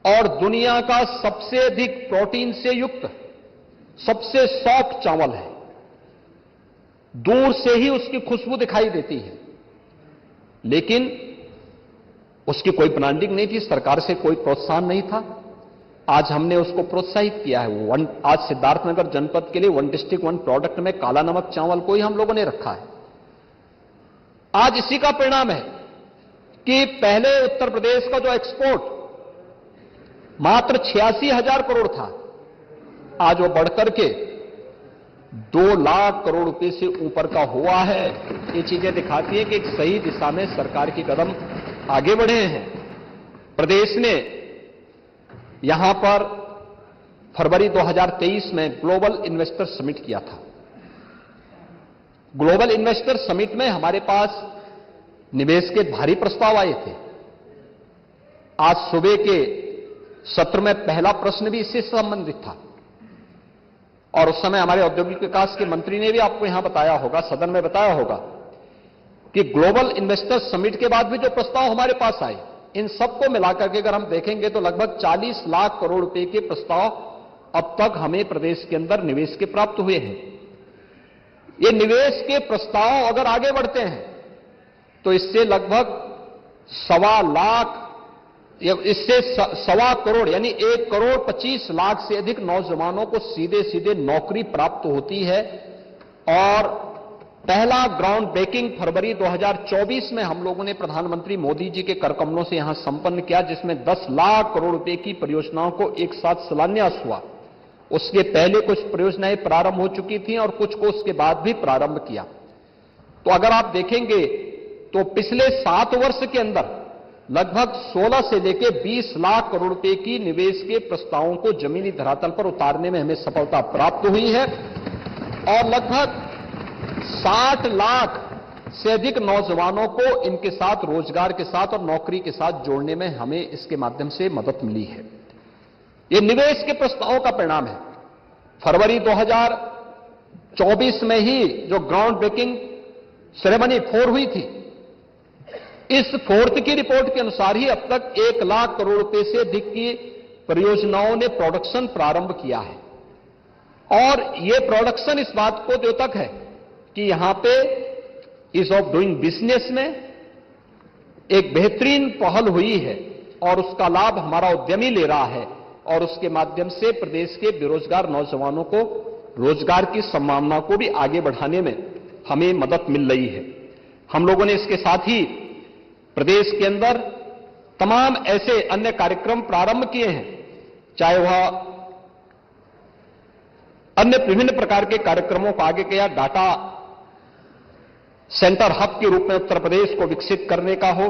Speaker 1: और दुनिया का सबसे अधिक प्रोटीन से युक्त, सबसे सॉफ्ट चावल है। दूर से ही उसकी खुशबू दिखाई देती है, लेकिन उसकी कोई ब्रांडिंग नहीं थी, सरकार से कोई प्रोत्साहन नहीं था। आज हमने उसको प्रोत्साहित किया है। आज सिद्धार्थनगर जनपद के लिए 1 डिस्ट्रिक्ट 1 प्रोडक्ट में काला नमक चावल को ही हम लोगों ने रखा है। आज इसी का परिणाम है कि पहले उत्तर प्रदेश का जो एक्सपोर्ट मात्र 86,000 करोड़ था, आज वो बढ़कर के 2 लाख करोड़ रुपए से ऊपर का हुआ है। ये चीजें दिखाती है कि एक सही दिशा में सरकार के कदम आगे बढ़े हैं। प्रदेश ने यहां पर फरवरी 2023 में ग्लोबल इन्वेस्टर समिट किया था। ग्लोबल इन्वेस्टर समिट में हमारे पास निवेश के भारी प्रस्ताव आए थे। आज सुबह के सत्र में पहला प्रश्न भी इससे संबंधित था और उस समय हमारे औद्योगिक विकास के मंत्री ने भी आपको यहां बताया होगा, सदन में बताया होगा कि ग्लोबल इन्वेस्टर समिट के बाद भी जो प्रस्ताव हमारे पास आए, इन सबको मिलाकर के अगर हम देखेंगे तो लगभग 40 लाख करोड़ रुपए के प्रस्ताव अब तक हमें प्रदेश के अंदर निवेश के प्राप्त हुए हैं। ये निवेश के प्रस्ताव अगर आगे बढ़ते हैं तो इससे लगभग 1.25 लाख, इससे 1.25 करोड़ यानी 1,25,00,000 से अधिक नौजवानों को सीधे सीधे नौकरी प्राप्त होती है। और पहला ग्राउंड ब्रेकिंग फरवरी 2024 में हम लोगों ने प्रधानमंत्री मोदी जी के कर कमलों से यहां संपन्न किया, जिसमें 10 लाख करोड़ रुपए की परियोजनाओं को एक साथ शिलान्यास हुआ। उसके पहले कुछ परियोजनाएं प्रारंभ हो चुकी थी और कुछ को उसके बाद भी प्रारंभ किया। तो अगर आप देखेंगे तो पिछले 7 वर्ष के अंदर लगभग 16 से लेकर 20 लाख करोड़ रुपए की निवेश के प्रस्तावों को जमीनी धरातल पर उतारने में हमें सफलता प्राप्त हुई है और लगभग 60 लाख से अधिक नौजवानों को इनके साथ, रोजगार के साथ और नौकरी के साथ जोड़ने में हमें इसके माध्यम से मदद मिली है। ये निवेश के प्रस्तावों का परिणाम है। फरवरी 2024 में ही जो ग्राउंड ब्रेकिंग सेरेमनी 4 हुई थी, इस 4th की रिपोर्ट के अनुसार ही अब तक 1 लाख करोड़ रुपए से अधिक की परियोजनाओं ने प्रोडक्शन प्रारंभ किया है। और यह प्रोडक्शन इस बात को द्योतक है कि यहां पे ईज ऑफ डूइंग बिजनेस में एक बेहतरीन पहल हुई है और उसका लाभ हमारा उद्यमी ले रहा है और उसके माध्यम से प्रदेश के बेरोजगार नौजवानों को रोजगार की संभावना को भी आगे बढ़ाने में हमें मदद मिल रही है। हम लोगों ने इसके साथ ही प्रदेश के अंदर तमाम ऐसे अन्य कार्यक्रम प्रारंभ किए हैं, चाहे वह अन्य विभिन्न प्रकार के कार्यक्रमों को आगे किया, डाटा सेंटर हब के रूप में उत्तर प्रदेश को विकसित करने का हो,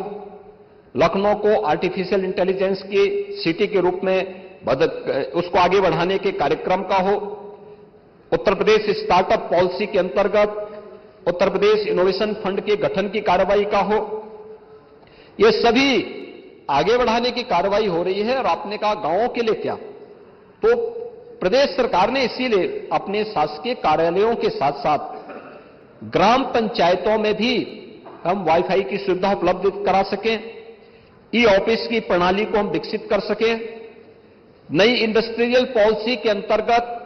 Speaker 1: लखनऊ को आर्टिफिशियल इंटेलिजेंस की सिटी के रूप में उसको आगे बढ़ाने के कार्यक्रम का हो, उत्तर प्रदेश स्टार्टअप पॉलिसी के अंतर्गत उत्तर प्रदेश इनोवेशन फंड के गठन की कार्रवाई का हो, ये सभी आगे बढ़ाने की कार्रवाई हो रही है। और आपने कहा गांवों के लिए क्या, तो प्रदेश सरकार ने इसीलिए अपने शासकीय कार्यालयों के साथ साथ ग्राम पंचायतों में भी हम वाईफाई की सुविधा उपलब्ध करा सकें, ई ऑफिस की प्रणाली को हम विकसित कर सकें, नई इंडस्ट्रियल पॉलिसी के अंतर्गत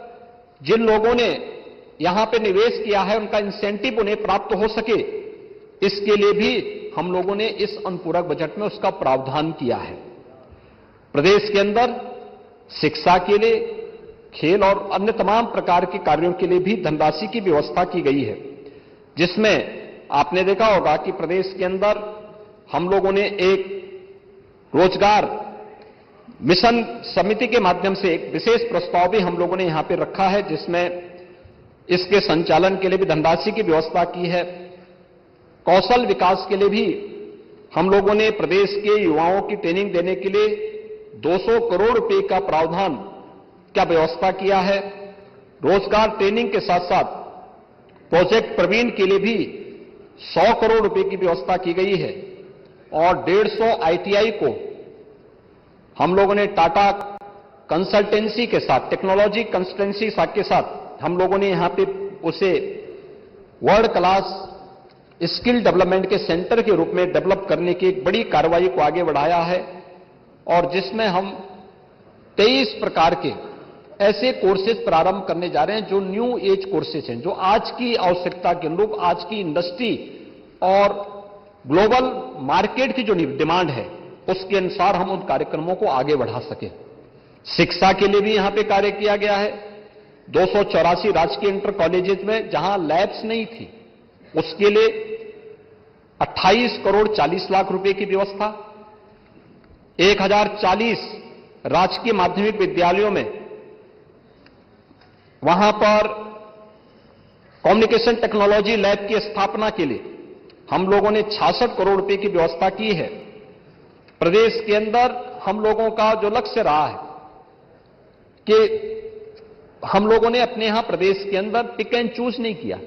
Speaker 1: जिन लोगों ने यहां पे निवेश किया है उनका इंसेंटिव उन्हें प्राप्त हो सके, इसके लिए भी हम लोगों ने इस अनुपूरक बजट में उसका प्रावधान किया है। प्रदेश के अंदर शिक्षा के लिए, खेल और अन्य तमाम प्रकार के कार्यों के लिए भी धनराशि की व्यवस्था की गई है, जिसमें आपने देखा होगा कि प्रदेश के अंदर हम लोगों ने एक रोजगार मिशन समिति के माध्यम से एक विशेष प्रस्ताव भी हम लोगों ने यहां पे रखा है, जिसमें इसके संचालन के लिए भी धनराशि की व्यवस्था की है। कौशल विकास के लिए भी हम लोगों ने प्रदेश के युवाओं की ट्रेनिंग देने के लिए 200 करोड़ रुपए का प्रावधान क्या व्यवस्था किया है। रोजगार ट्रेनिंग के साथ साथ प्रोजेक्ट प्रवीण के लिए भी 100 करोड़ रुपए की व्यवस्था की गई है और 150 आईटीआई को हम लोगों ने टाटा कंसल्टेंसी के साथ, टेक्नोलॉजी कंसल्टेंसी के साथ हम लोगों ने यहां पे उसे वर्ल्ड क्लास स्किल डेवलपमेंट के सेंटर के रूप में डेवलप करने की एक बड़ी कार्रवाई को आगे बढ़ाया है और जिसमें हम 23 प्रकार के ऐसे कोर्सेज प्रारंभ करने जा रहे हैं जो न्यू एज कोर्सेज हैं, जो आज की आवश्यकता के अनुरूप, आज की इंडस्ट्री और ग्लोबल मार्केट की जो डिमांड है उसके अनुसार हम उन कार्यक्रमों को आगे बढ़ा सकें। शिक्षा के लिए भी यहां पे कार्य किया गया है। 284 राजकीय इंटर कॉलेजेस में जहां लैब्स नहीं थी उसके लिए 28 करोड़ 40 लाख रुपए की व्यवस्था। 1040 राजकीय माध्यमिक विद्यालयों में वहां पर कम्युनिकेशन टेक्नोलॉजी लैब की स्थापना के लिए हम लोगों ने 66 करोड़ रुपए की व्यवस्था की है। प्रदेश के अंदर हम लोगों का जो लक्ष्य रहा है कि हम लोगों ने अपने यहां प्रदेश के अंदर पिक एंड चूज नहीं किया।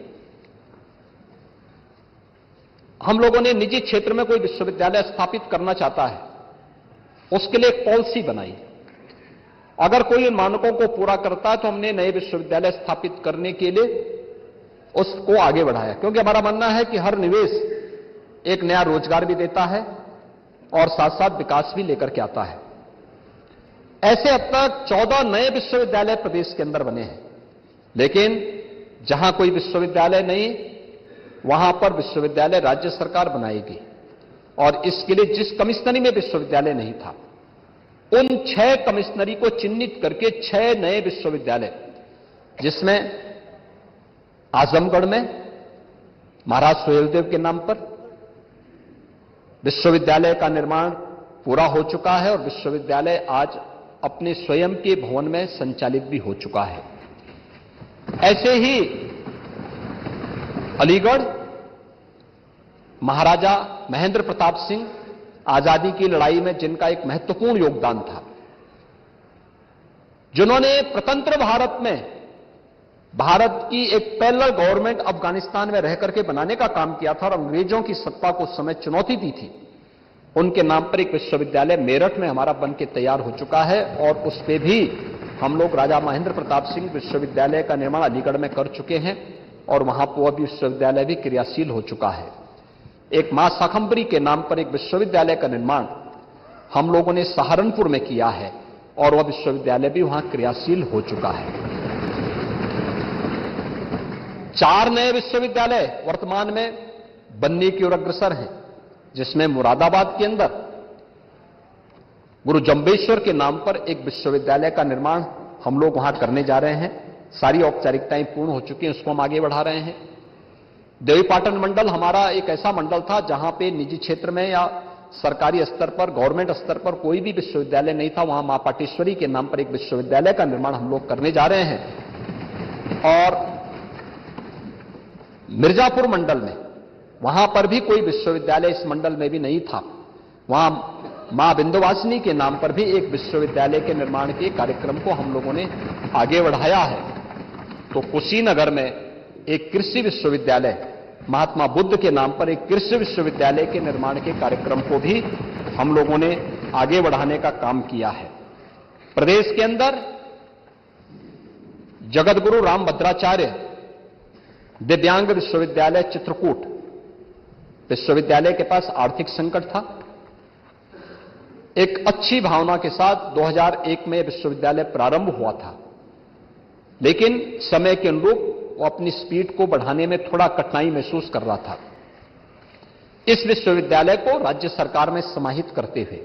Speaker 1: हम लोगों ने निजी क्षेत्र में कोई विश्वविद्यालय स्थापित करना चाहता है, उसके लिए एक पॉलिसी बनाई। अगर कोई इन मानकों को पूरा करता है तो हमने नए विश्वविद्यालय स्थापित करने के लिए उसको आगे बढ़ाया, क्योंकि हमारा मानना है कि हर निवेश एक नया रोजगार भी देता है और साथ साथ विकास भी लेकर के आता है। ऐसे अब तक 14 नए विश्वविद्यालय प्रदेश के अंदर बने हैं, लेकिन जहां कोई विश्वविद्यालय नहीं वहां पर विश्वविद्यालय राज्य सरकार बनाएगी और इसके लिए जिस कमिश्नरी में विश्वविद्यालय नहीं था उन 6 कमिश्नरी को चिन्हित करके 6 नए विश्वविद्यालय, जिसमें आजमगढ़ में महाराज सुहेलदेव के नाम पर विश्वविद्यालय का निर्माण पूरा हो चुका है और विश्वविद्यालय आज अपने स्वयं के भवन में संचालित भी हो चुका है। ऐसे ही अलीगढ़ महाराजा महेंद्र प्रताप सिंह आजादी की लड़ाई में जिनका एक महत्वपूर्ण योगदान था, जिन्होंने स्वतंत्र भारत में भारत की एक पैरेलल गवर्नमेंट अफगानिस्तान में रहकर के बनाने का काम किया था और अंग्रेजों की सत्ता को उस समय चुनौती दी थी, उनके नाम पर एक विश्वविद्यालय मेरठ में हमारा बन के तैयार हो चुका है और उस पर भी हम लोग राजा महेंद्र प्रताप सिंह विश्वविद्यालय का निर्माण अलीगढ़ में कर चुके हैं और वहां पर वह भी विश्वविद्यालय भी क्रियाशील हो चुका है। एक मां शाकंभरी के नाम पर एक विश्वविद्यालय का निर्माण हम लोगों ने सहारनपुर में किया है और वह विश्वविद्यालय भी वहां क्रियाशील हो चुका है। 4 नए विश्वविद्यालय वर्तमान में बनने की ओर अग्रसर हैं, जिसमें मुरादाबाद के अंदर गुरु जंबेश्वर के नाम पर एक विश्वविद्यालय का निर्माण हम लोग वहां करने जा रहे हैं। सारी औपचारिकताएं पूर्ण हो चुकी हैं, उसको हम आगे बढ़ा रहे हैं। देवीपाटन मंडल हमारा एक ऐसा मंडल था जहां पे निजी क्षेत्र में या सरकारी स्तर पर, गवर्नमेंट स्तर पर कोई भी विश्वविद्यालय नहीं था, वहां मां पाटेश्वरी के नाम पर एक विश्वविद्यालय का निर्माण हम लोग करने जा रहे हैं। और मिर्जापुर मंडल में वहां पर भी कोई विश्वविद्यालय इस मंडल में भी नहीं था, वहां मां विंध्यवासिनी के नाम पर भी एक विश्वविद्यालय के निर्माण के कार्यक्रम को हम लोगों ने आगे बढ़ाया है। तो कुशीनगर में एक कृषि विश्वविद्यालय, महात्मा बुद्ध के नाम पर एक कृषि विश्वविद्यालय के निर्माण के कार्यक्रम को भी हम लोगों ने आगे बढ़ाने का काम किया है। प्रदेश के अंदर जगतगुरु रामभद्राचार्य दिव्यांग विश्वविद्यालय चित्रकूट विश्वविद्यालय के पास आर्थिक संकट था। एक अच्छी भावना के साथ 2001 में विश्वविद्यालय प्रारंभ हुआ था, लेकिन समय के अनुरूप वो अपनी स्पीड को बढ़ाने में थोड़ा कठिनाई महसूस कर रहा था। इस विश्वविद्यालय को राज्य सरकार में समाहित करते हुए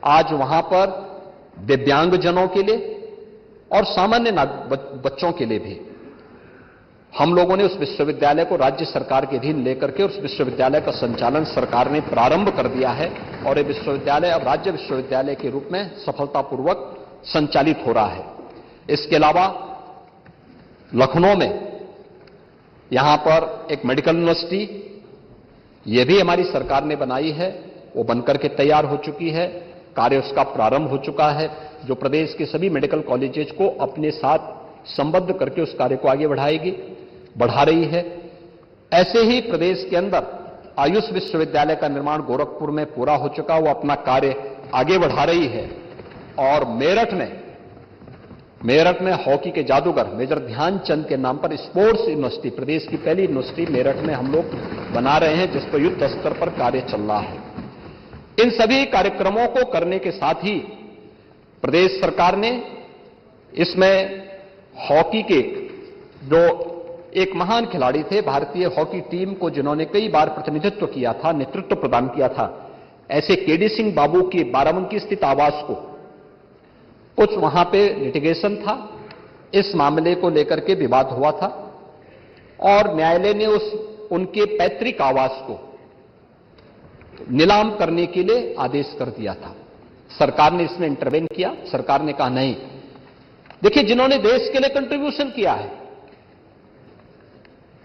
Speaker 1: आज वहां पर दिव्यांगजनों के लिए और सामान्य बच्चों के लिए भी हम लोगों ने उस विश्वविद्यालय को राज्य सरकार के अधीन लेकर के उस विश्वविद्यालय का संचालन सरकार ने प्रारंभ कर दिया है और ये विश्वविद्यालय अब राज्य विश्वविद्यालय के रूप में सफलतापूर्वक संचालित हो रहा है। इसके अलावा लखनऊ में यहां पर एक मेडिकल यूनिवर्सिटी ये भी हमारी सरकार ने बनाई है, वो बनकर के तैयार हो चुकी है, कार्य उसका प्रारंभ हो चुका है, जो प्रदेश के सभी मेडिकल कॉलेजेस को अपने साथ संबद्ध करके उस कार्य को आगे बढ़ा रही है। ऐसे ही प्रदेश के अंदर आयुष विश्वविद्यालय का निर्माण गोरखपुर में पूरा हो चुका, वो अपना कार्य आगे बढ़ा रही है। और मेरठ में हॉकी के जादूगर मेजर ध्यानचंद के नाम पर स्पोर्ट्स यूनिवर्सिटी, प्रदेश की पहली यूनिवर्सिटी मेरठ में हम लोग बना रहे हैं, जिस पर युद्ध स्तर पर कार्य चल रहा है। इन सभी कार्यक्रमों को करने के साथ ही प्रदेश सरकार ने इसमें हॉकी के जो एक महान खिलाड़ी थे, भारतीय हॉकी टीम को जिन्होंने कई बार प्रतिनिधित्व किया था, नेतृत्व प्रदान किया था, ऐसे केडी सिंह बाबू के बाराबंकी स्थित आवास को कुछ वहां पे लिटिगेशन था, इस मामले को लेकर के विवाद हुआ था और न्यायालय ने उनके पैतृक आवास को नीलाम करने के लिए आदेश कर दिया था। सरकार ने इसमें इंटरवेन किया। सरकार ने कहा नहीं, देखिए जिन्होंने देश के लिए कंट्रीब्यूशन किया है,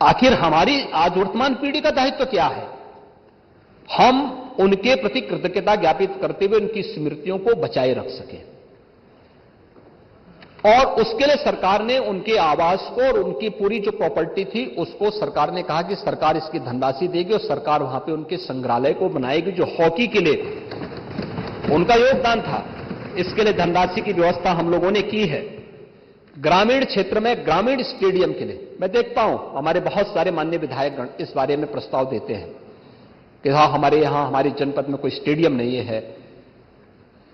Speaker 1: आखिर हमारी आज वर्तमान पीढ़ी का दायित्व क्या है? हम उनके प्रति कृतज्ञता ज्ञापित करते हुए उनकी स्मृतियों को बचाए रख सकें। और उसके लिए सरकार ने उनके आवास को और उनकी पूरी जो प्रॉपर्टी थी उसको सरकार ने कहा कि सरकार इसकी धनराशि देगी और सरकार वहां पे उनके संग्रहालय को बनाएगी, जो हॉकी के लिए उनका योगदान था। इसके लिए धनराशि की व्यवस्था हम लोगों ने की है। ग्रामीण क्षेत्र में ग्रामीण स्टेडियम के लिए मैं देखता हूं हमारे बहुत सारे माननीय विधायकगण इस बारे में प्रस्ताव देते हैं कि हाँ हमारे यहां हमारे जनपद में कोई स्टेडियम नहीं है।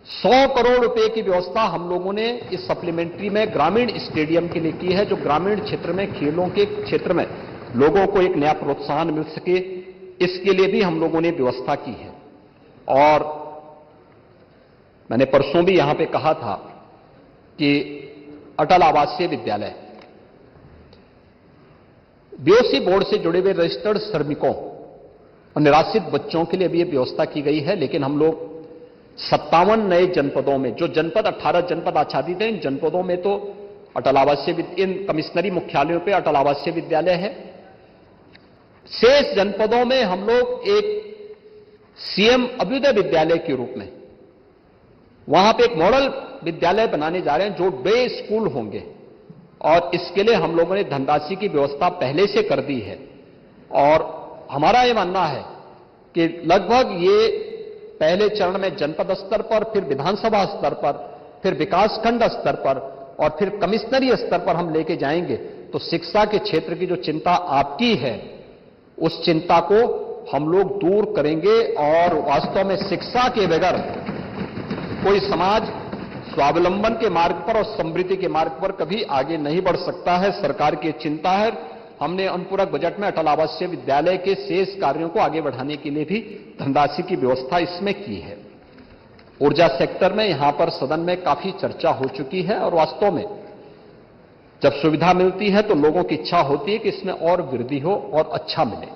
Speaker 1: 100 करोड़ रुपए की व्यवस्था हम लोगों ने इस सप्लीमेंट्री में ग्रामीण स्टेडियम के लिए की है, जो ग्रामीण क्षेत्र में खेलों के क्षेत्र में लोगों को एक नया प्रोत्साहन मिल सके, इसके लिए भी हम लोगों ने व्यवस्था की है। और मैंने परसों भी यहां पे कहा था कि अटल आवासीय विद्यालय बीओसी बोर्ड से जुड़े हुए रजिस्टर्ड श्रमिकों और निराश्रित बच्चों के लिए भी यह व्यवस्था की गई है। लेकिन हम लोग 57 नए जनपदों में, जो जनपद 18 जनपद आच्छादित हैं, इन जनपदों में तो अटल आवासीय इन कमिश्नरी मुख्यालयों पे अटल आवासीय विद्यालय है। शेष जनपदों में हम लोग एक सीएम अभ्युदय विद्यालय के रूप में वहां पे एक मॉडल विद्यालय बनाने जा रहे हैं, जो डे स्कूल होंगे। और इसके लिए हम लोगों ने धनराशि की व्यवस्था पहले से कर दी है। और हमारा यह मानना है कि लगभग ये पहले चरण में जनपद स्तर पर, फिर विधानसभा स्तर पर, फिर विकासखंड स्तर पर और फिर कमिश्नरी स्तर पर हम लेके जाएंगे। तो शिक्षा के क्षेत्र की जो चिंता आपकी है, उस चिंता को हम लोग दूर करेंगे। और वास्तव में शिक्षा के बगैर कोई समाज स्वावलंबन के मार्ग पर और समृद्धि के मार्ग पर कभी आगे नहीं बढ़ सकता है। सरकार की चिंता है। हमने अनुपूरक बजट में अटल आवासीय विद्यालय के शेष कार्यों को आगे बढ़ाने के लिए भी धनराशि की व्यवस्था इसमें की है। ऊर्जा सेक्टर में यहां पर सदन में काफी चर्चा हो चुकी है और वास्तव में जब सुविधा मिलती है तो लोगों की इच्छा होती है कि इसमें और वृद्धि हो और अच्छा मिले।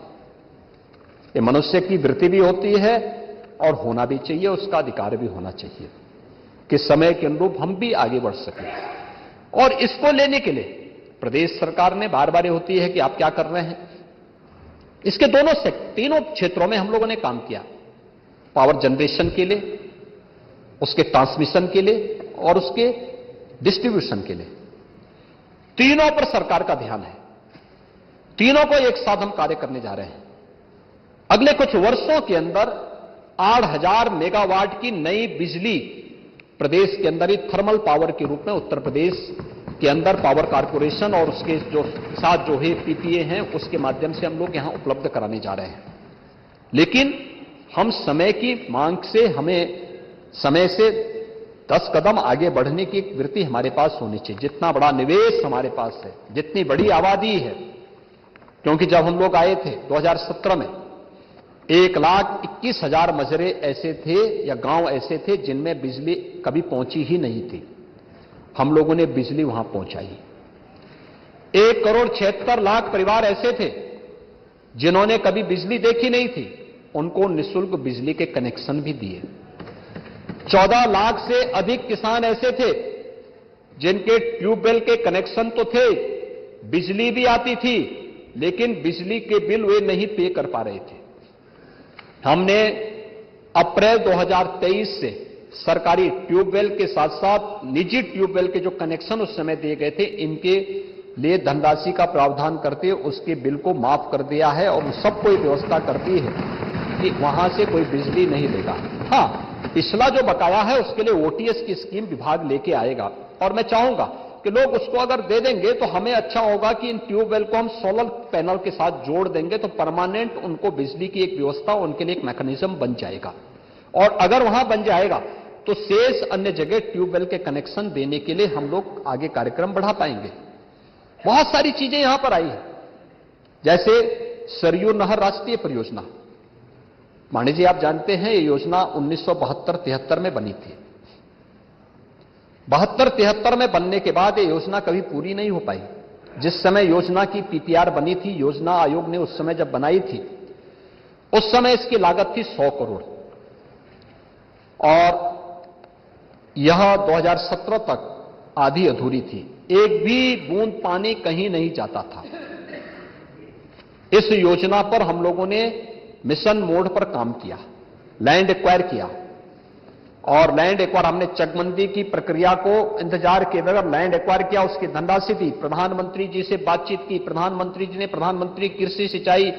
Speaker 1: ये मनुष्य की वृत्ति भी होती है और होना भी चाहिए, उसका अधिकार भी होना चाहिए कि समय के अनुरूप हम भी आगे बढ़ सकें। और इसको लेने के लिए प्रदेश सरकार ने बार बार होती है कि आप क्या कर रहे हैं। इसके तीनों क्षेत्रों में हम लोगों ने काम किया। पावर जनरेशन के लिए, उसके ट्रांसमिशन के लिए और उसके डिस्ट्रीब्यूशन के लिए, तीनों पर सरकार का ध्यान है। तीनों को एक साथ हम कार्य करने जा रहे हैं। अगले कुछ वर्षों के अंदर 8000 मेगावाट की नई बिजली प्रदेश के अंदर ही थर्मल पावर के रूप में उत्तर प्रदेश के अंदर पावर कारपोरेशन और उसके जो साथ जो है पीपीए हैं, उसके माध्यम से हम लोग यहां उपलब्ध कराने जा रहे हैं। लेकिन हम समय की मांग से, हमें समय से 10 कदम आगे बढ़ने की एक वृत्ति हमारे पास होनी चाहिए। जितना बड़ा निवेश हमारे पास है, जितनी बड़ी आबादी है, क्योंकि जब हम लोग आए थे 2017 में 1,21,000 मजरे ऐसे थे या गांव ऐसे थे जिनमें बिजली कभी पहुंची ही नहीं थी। हम लोगों ने बिजली वहां पहुंचाई। 1,76,00,000 परिवार ऐसे थे जिन्होंने कभी बिजली देखी नहीं थी, उनको निःशुल्क बिजली के कनेक्शन भी दिए। 14 लाख से अधिक किसान ऐसे थे जिनके ट्यूबवेल के कनेक्शन तो थे, बिजली भी आती थी, लेकिन बिजली के बिल वे नहीं पे कर पा रहे थे। हमने अप्रैल 2023 से सरकारी ट्यूबवेल के साथ साथ निजी ट्यूबवेल के जो कनेक्शन उस समय दिए गए थे, इनके लिए धनराशि का प्रावधान करते उसके बिल को माफ कर दिया है और सबको व्यवस्था कर दी है कि वहां से कोई बिजली नहीं लेगा। हां, पिछला जो बकाया है उसके लिए ओटीएस की स्कीम विभाग लेके आएगा और मैं चाहूंगा कि लोग उसको अगर दे देंगे तो हमें अच्छा होगा कि इन ट्यूबवेल को हम सोलर पैनल के साथ जोड़ देंगे तो परमानेंट उनको बिजली की एक व्यवस्था, उनके लिए एक मैकेनिज्म बन जाएगा। और अगर वहां बन जाएगा तो शेष अन्य जगह ट्यूबवेल के कनेक्शन देने के लिए हम लोग आगे कार्यक्रम बढ़ा पाएंगे। बहुत सारी चीजें यहां पर आई है, जैसे सरयू नहर राष्ट्रीय परियोजना। मानी जी, आप जानते हैं ये योजना 1972-73 में बनी थी। 72-73 में बनने के बाद ये योजना कभी पूरी नहीं हो पाई। जिस समय योजना की पीपीआर बनी थी, योजना आयोग ने उस समय जब बनाई थी, उस समय इसकी लागत थी 100 करोड़ और यह 2017 तक आधी अधूरी थी। एक भी बूंद पानी कहीं नहीं जाता था। इस योजना पर हम लोगों ने मिशन मोड पर काम किया, लैंड एक्वायर किया और लैंड एक्वायर हमने चकबंदी की प्रक्रिया को इंतजार किए बगैर लैंड एक्वायर किया, उसकी धनराशि दी, प्रधानमंत्री जी से बातचीत की, प्रधानमंत्री जी ने प्रधानमंत्री कृषि सिंचाई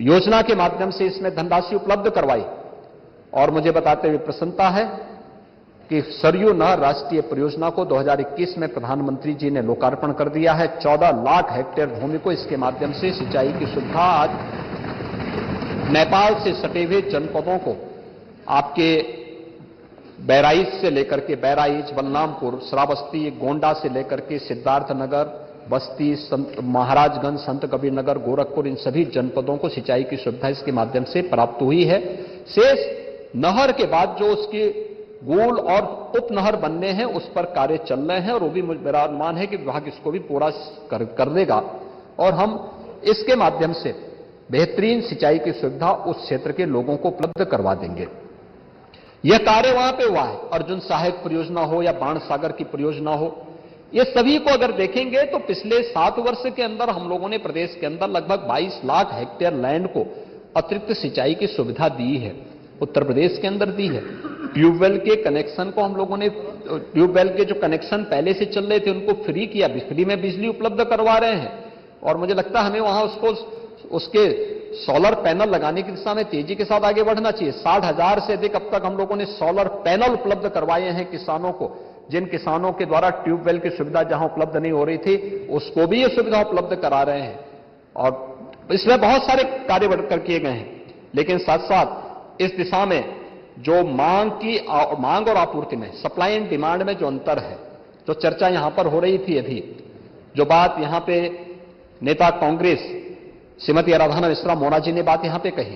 Speaker 1: योजना के माध्यम से इसमें धनराशि उपलब्ध करवाई और मुझे बताते हुए प्रसन्नता है कि सरयू नहर राष्ट्रीय परियोजना को 2021 में प्रधानमंत्री जी ने लोकार्पण कर दिया है। 14 लाख हेक्टेयर भूमि को इसके माध्यम से सिंचाई की सुविधा आज नेपाल से सटे हुए जनपदों को, आपके बहराइच से लेकर के बहराइच, बलरामपुर, श्रावस्ती, गोंडा से लेकर के सिद्धार्थनगर, बस्ती, महाराजगंज, संत कबीर नगर, गोरखपुर, इन सभी जनपदों को सिंचाई की सुविधा इसके माध्यम से प्राप्त हुई है। शेष नहर के बाद जो उसके गोल और उपनहर बनने हैं उस पर कार्य चल रहे हैं और वो भी मेरा अनुमान है कि विभाग इसको भी पूरा कर देगा और हम इसके माध्यम से बेहतरीन सिंचाई की सुविधा उस क्षेत्र के लोगों को उपलब्ध करवा देंगे। यह कार्य वहां पे हुआ है। अर्जुन सहायक परियोजना हो या बाण सागर की परियोजना हो, ये सभी को अगर देखेंगे तो पिछले 7 वर्ष के अंदर हम लोगों ने प्रदेश के अंदर लगभग 22 लाख हेक्टेयर लैंड को अतिरिक्त सिंचाई की सुविधा दी है, उत्तर प्रदेश के अंदर दी है। ट्यूबवेल के कनेक्शन को हम लोगों ने, ट्यूबवेल के जो कनेक्शन पहले से चल रहे थे उनको फ्री किया, फ्री में बिजली उपलब्ध करवा रहे हैं और मुझे लगता है हमें वहां उसके सोलर पैनल लगाने की दिशा में तेजी के साथ आगे बढ़ना चाहिए। 60,000 से अधिक अब तक हम लोगों ने सोलर पैनल उपलब्ध करवाए हैं किसानों को। जिन किसानों के द्वारा ट्यूबवेल की सुविधा जहां उपलब्ध नहीं हो रही थी उसको भी ये सुविधा उपलब्ध करा रहे हैं और इसमें बहुत सारे कार्य बढ़कर किए गए हैं। लेकिन साथ साथ इस दिशा में जो मांग और आपूर्ति में, सप्लाई एंड डिमांड में जो अंतर है, जो चर्चा यहां पर हो रही थी अभी, जो बात यहां पे नेता कांग्रेस श्रीमती आराधना मिश्रा मोना जी ने बात यहां पे कही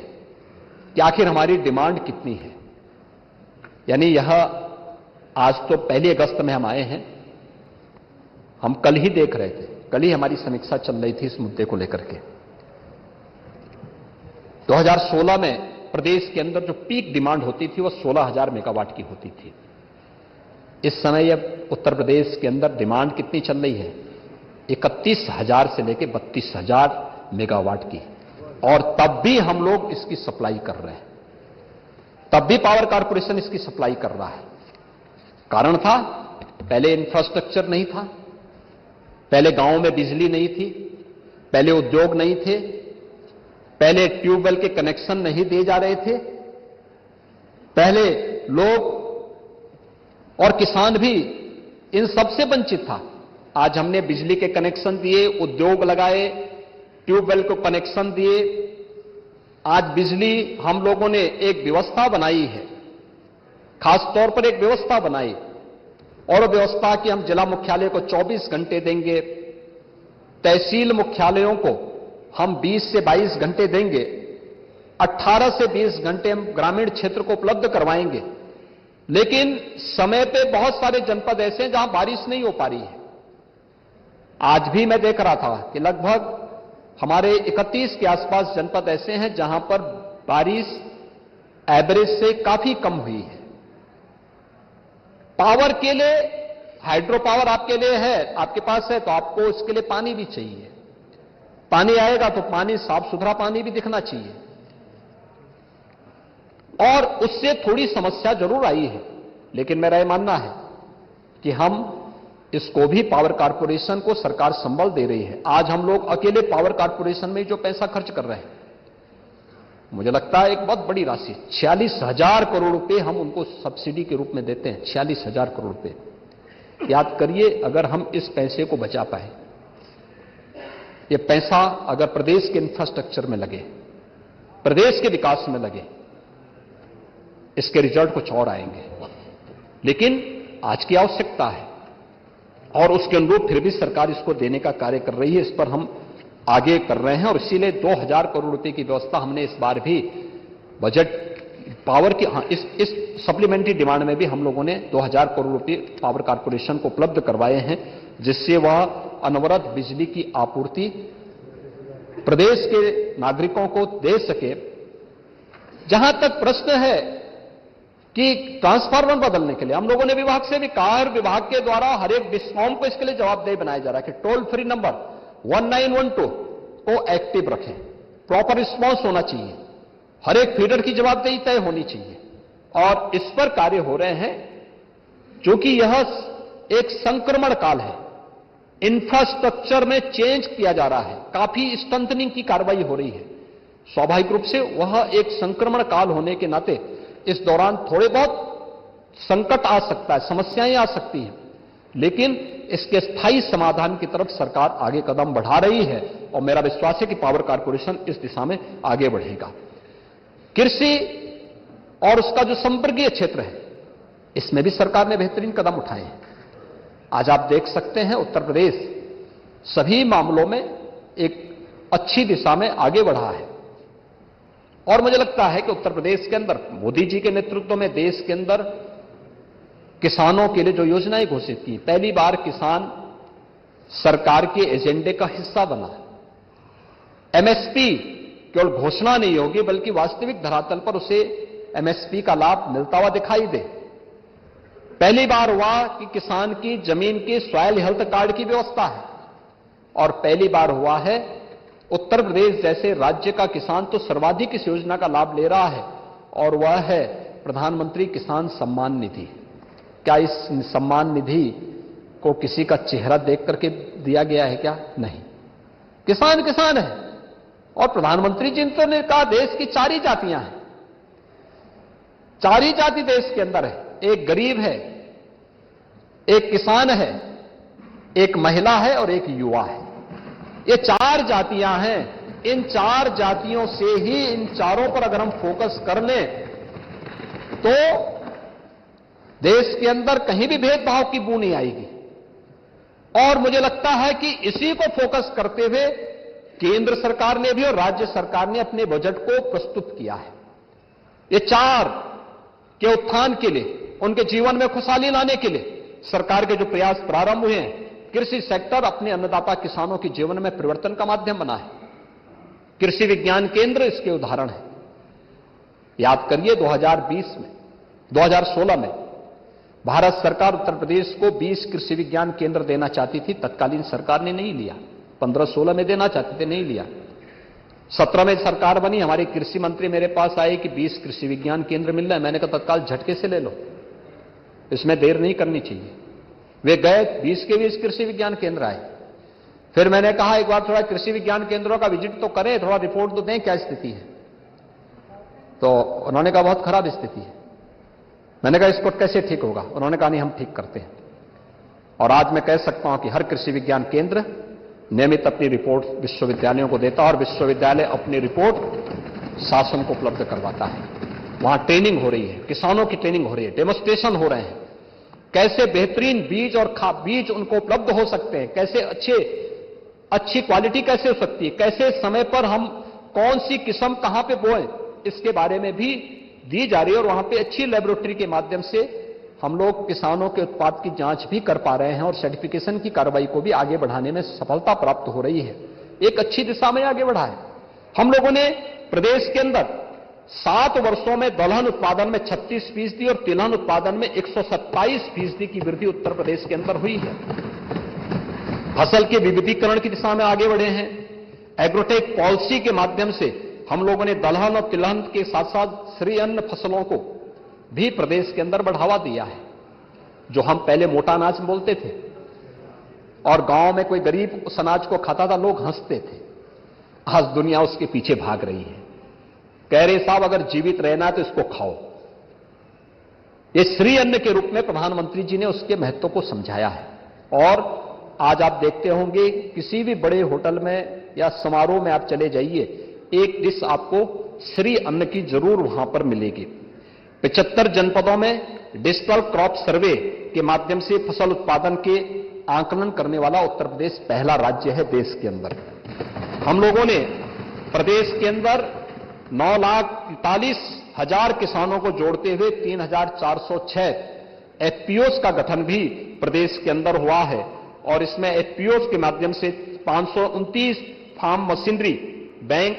Speaker 1: कि आखिर हमारी डिमांड कितनी है। यानी यह आज तो 1 अगस्त में हम आए हैं, हम कल ही देख रहे थे, कल ही हमारी समीक्षा चल रही थी इस मुद्दे को लेकर के। 2016 में प्रदेश के अंदर जो पीक डिमांड होती थी वह 16,000 मेगावाट की होती थी। इस समय अब उत्तर प्रदेश के अंदर डिमांड कितनी चल रही है? 31,000 से लेकर 32,000 मेगावाट की, और तब भी हम लोग इसकी सप्लाई कर रहे हैं, तब भी पावर कारपोरेशन इसकी सप्लाई कर रहा है। कारण था, पहले इंफ्रास्ट्रक्चर नहीं था, पहले गांवों में बिजली नहीं थी, पहले उद्योग नहीं थे, पहले ट्यूबवेल के कनेक्शन नहीं दिए जा रहे थे, पहले लोग और किसान भी इन सबसे वंचित था। आज हमने बिजली के कनेक्शन दिए, उद्योग लगाए, ट्यूबवेल को कनेक्शन दिए। आज बिजली हम लोगों ने एक व्यवस्था बनाई है, खास तौर पर एक व्यवस्था बनाई और व्यवस्था कि हम जिला मुख्यालय को 24 घंटे देंगे, तहसील मुख्यालयों को हम 20 से 22 घंटे देंगे, 18 से 20 घंटे हम ग्रामीण क्षेत्र को उपलब्ध करवाएंगे। लेकिन समय पे बहुत सारे जनपद ऐसे हैं जहां बारिश नहीं हो पा रही है, आज भी मैं देख रहा था कि लगभग हमारे 31 के आसपास जनपद ऐसे हैं जहां पर बारिश एवरेज से काफी कम हुई है। पावर के लिए हाइड्रो पावर आपके लिए है, आपके पास है, तो आपको इसके लिए पानी भी चाहिए। पानी आएगा तो पानी साफ सुथरा पानी भी दिखना चाहिए, और उससे थोड़ी समस्या जरूर आई है। लेकिन मेरा यह मानना है कि हम इसको भी पावर कारपोरेशन को सरकार संबल दे रही है। आज हम लोग अकेले पावर कारपोरेशन में जो पैसा खर्च कर रहे हैं, मुझे लगता है एक बहुत बड़ी राशि, 46,000 करोड़ रुपए हम उनको सब्सिडी के रूप में देते हैं। 46,000 करोड़ रुपए, याद करिए, अगर हम इस पैसे को बचा पाए, ये पैसा अगर प्रदेश के इंफ्रास्ट्रक्चर में लगे, प्रदेश के विकास में लगे, इसके रिजल्ट कुछ और आएंगे। लेकिन आज की आवश्यकता है और उसके अनुरूप फिर भी सरकार इसको देने का कार्य कर रही है। इस पर हम आगे कर रहे हैं और इसीलिए 2,000 करोड़ रुपए की व्यवस्था हमने इस बार भी बजट पावर की, इस सप्लीमेंट्री डिमांड में भी हम लोगों ने 2,000 करोड़ रुपए पावर कारपोरेशन को उपलब्ध करवाए हैं, जिससे वह अनवरत बिजली की आपूर्ति प्रदेश के नागरिकों को दे सके। जहां तक प्रश्न है कि ट्रांसफार्मर बदलने के लिए हम लोगों ने विभाग से भी कहा है, विभाग के द्वारा हर एक डिस्कॉम को इसके लिए जवाबदेही बनाया जा रहा है कि टोल फ्री नंबर 1912 को एक्टिव रखें, प्रॉपर रिस्पांस होना चाहिए, हर एक फीडर की जवाबदेही तय होनी चाहिए, और इस पर कार्य हो रहे हैं। क्योंकि यह एक संक्रमण काल है, इंफ्रास्ट्रक्चर में चेंज किया जा रहा है, काफी स्ट्रेंथनिंग की कार्रवाई हो रही है। स्वाभाविक रूप से वह एक संक्रमण काल होने के नाते इस दौरान थोड़े बहुत संकट आ सकता है, समस्याएं आ सकती हैं, लेकिन इसके स्थायी समाधान की तरफ सरकार आगे कदम बढ़ा रही है और मेरा विश्वास है कि पावर कारपोरेशन इस दिशा में आगे बढ़ेगा। कृषि और उसका जो संपर्कीय क्षेत्र है, इसमें भी सरकार ने बेहतरीन कदम उठाए हैं। आज आप देख सकते हैं उत्तर प्रदेश सभी मामलों में एक अच्छी दिशा में आगे बढ़ा है, और मुझे लगता है कि उत्तर प्रदेश के अंदर मोदी जी के नेतृत्व में देश के अंदर किसानों के लिए जो योजनाएं घोषित की, पहली बार किसान सरकार के एजेंडे का हिस्सा बना। एमएसपी केवल घोषणा नहीं होगी, बल्कि वास्तविक धरातल पर उसे एमएसपी का लाभ मिलता हुआ दिखाई दे। पहली बार हुआ कि किसान की जमीन की सॉइल हेल्थ कार्ड की व्यवस्था है, और पहली बार हुआ है उत्तर प्रदेश जैसे राज्य का किसान तो सर्वाधिक इस योजना का लाभ ले रहा है, और वह है प्रधानमंत्री किसान सम्मान निधि। क्या इस सम्मान निधि को किसी का चेहरा देख करके दिया गया है क्या? नहीं, किसान किसान है। और प्रधानमंत्री जी ने कहा देश की 4 ही जातियां हैं, 4 ही जाति देश के अंदर है, एक गरीब है, एक किसान है, एक महिला है और एक युवा है। ये 4 जातियां हैं। इन 4 जातियों से ही, इन चारों पर अगर हम फोकस कर लें तो देश के अंदर कहीं भी भेदभाव की बू नहीं आएगी। और मुझे लगता है कि इसी को फोकस करते हुए केंद्र सरकार ने भी और राज्य सरकार ने अपने बजट को प्रस्तुत किया है। ये 4 के उत्थान के लिए, उनके जीवन में खुशहाली लाने के लिए सरकार के जो प्रयास प्रारंभ हुए हैं, कृषि सेक्टर अपने अन्नदाता किसानों के जीवन में परिवर्तन का माध्यम बना है। कृषि विज्ञान केंद्र इसके उदाहरण है। याद करिए 2016 में भारत सरकार उत्तर प्रदेश को 20 कृषि विज्ञान केंद्र देना चाहती थी, तत्कालीन सरकार ने नहीं लिया। 15-16 में देना चाहते थे, नहीं लिया। 17 में सरकार बनी, हमारे कृषि मंत्री मेरे पास आए कि 20 कृषि विज्ञान केंद्र मिल रहे हैं। मैंने कहा तत्काल झटके से ले लो, इसमें देर नहीं करनी चाहिए। वे गए, 20 के 20 कृषि विज्ञान केंद्र आए। फिर मैंने कहा एक बार थोड़ा कृषि विज्ञान केंद्रों का विजिट तो करें, थोड़ा रिपोर्ट तो दें क्या स्थिति है। तो उन्होंने कहा बहुत खराब स्थिति है। मैंने कहा इसको कैसे ठीक होगा? उन्होंने कहा नहीं, हम ठीक करते हैं। और आज मैं कह सकता हूं कि हर कृषि विज्ञान केंद्र नियमित अपनी रिपोर्ट विश्वविद्यालयों को देता है, और विश्वविद्यालय अपनी रिपोर्ट शासन को उपलब्ध करवाता है। वहां ट्रेनिंग हो रही है, किसानों की ट्रेनिंग हो रही है, डेमोन्स्ट्रेशन हो रहे हैं, कैसे बेहतरीन बीज और बीज उनको उपलब्ध हो सकते हैं, कैसे अच्छी क्वालिटी कैसे हो सकती है, कैसे समय पर हम कौन सी किस्म कहां पे बोएं, इसके बारे में भी दी जा रही है। और वहां पे अच्छी लेबोरेटरी के माध्यम से
Speaker 2: हम लोग किसानों के उत्पाद की जांच भी कर पा रहे हैं और सर्टिफिकेशन की कार्रवाई को भी आगे बढ़ाने में सफलता प्राप्त हो रही है। एक अच्छी दिशा में आगे बढ़ा है। हम लोगों ने प्रदेश के अंदर 7 वर्षों में दलहन उत्पादन में 36% और तिलहन उत्पादन में 127% की वृद्धि उत्तर प्रदेश के अंदर हुई है। फसल के विविधीकरण की दिशा में आगे बढ़े हैं। एग्रोटेक पॉलिसी के माध्यम से हम लोगों ने दलहन और तिलहन के साथ साथ श्री अन्न फसलों को भी प्रदेश के अंदर बढ़ावा दिया है। जो हम पहले मोटा अनाज बोलते थे और गांव में कोई गरीब उस अनाज को खाता था, लोग हंसते थे। आज दुनिया उसके पीछे भाग रही है, कह रहे साहब अगर जीवित रहना तो इसको खाओ। ये श्री अन्न के रूप में प्रधानमंत्री जी ने उसके महत्व को समझाया है। और आज आप देखते होंगे किसी भी बड़े होटल में या समारोह में आप चले जाइए, एक डिश आपको श्री अन्न की जरूर वहां पर मिलेगी। 75 जनपदों में डिजिटल क्रॉप सर्वे के माध्यम से फसल उत्पादन के आकलन करने वाला उत्तर प्रदेश पहला राज्य है देश के अंदर। हम लोगों ने प्रदेश के अंदर 9,43,000 किसानों को जोड़ते हुए 3,406 एफपीओज का गठन भी प्रदेश के अंदर हुआ है और इसमें एफपीओज के माध्यम से 529 फार्म मशीनरी बैंक,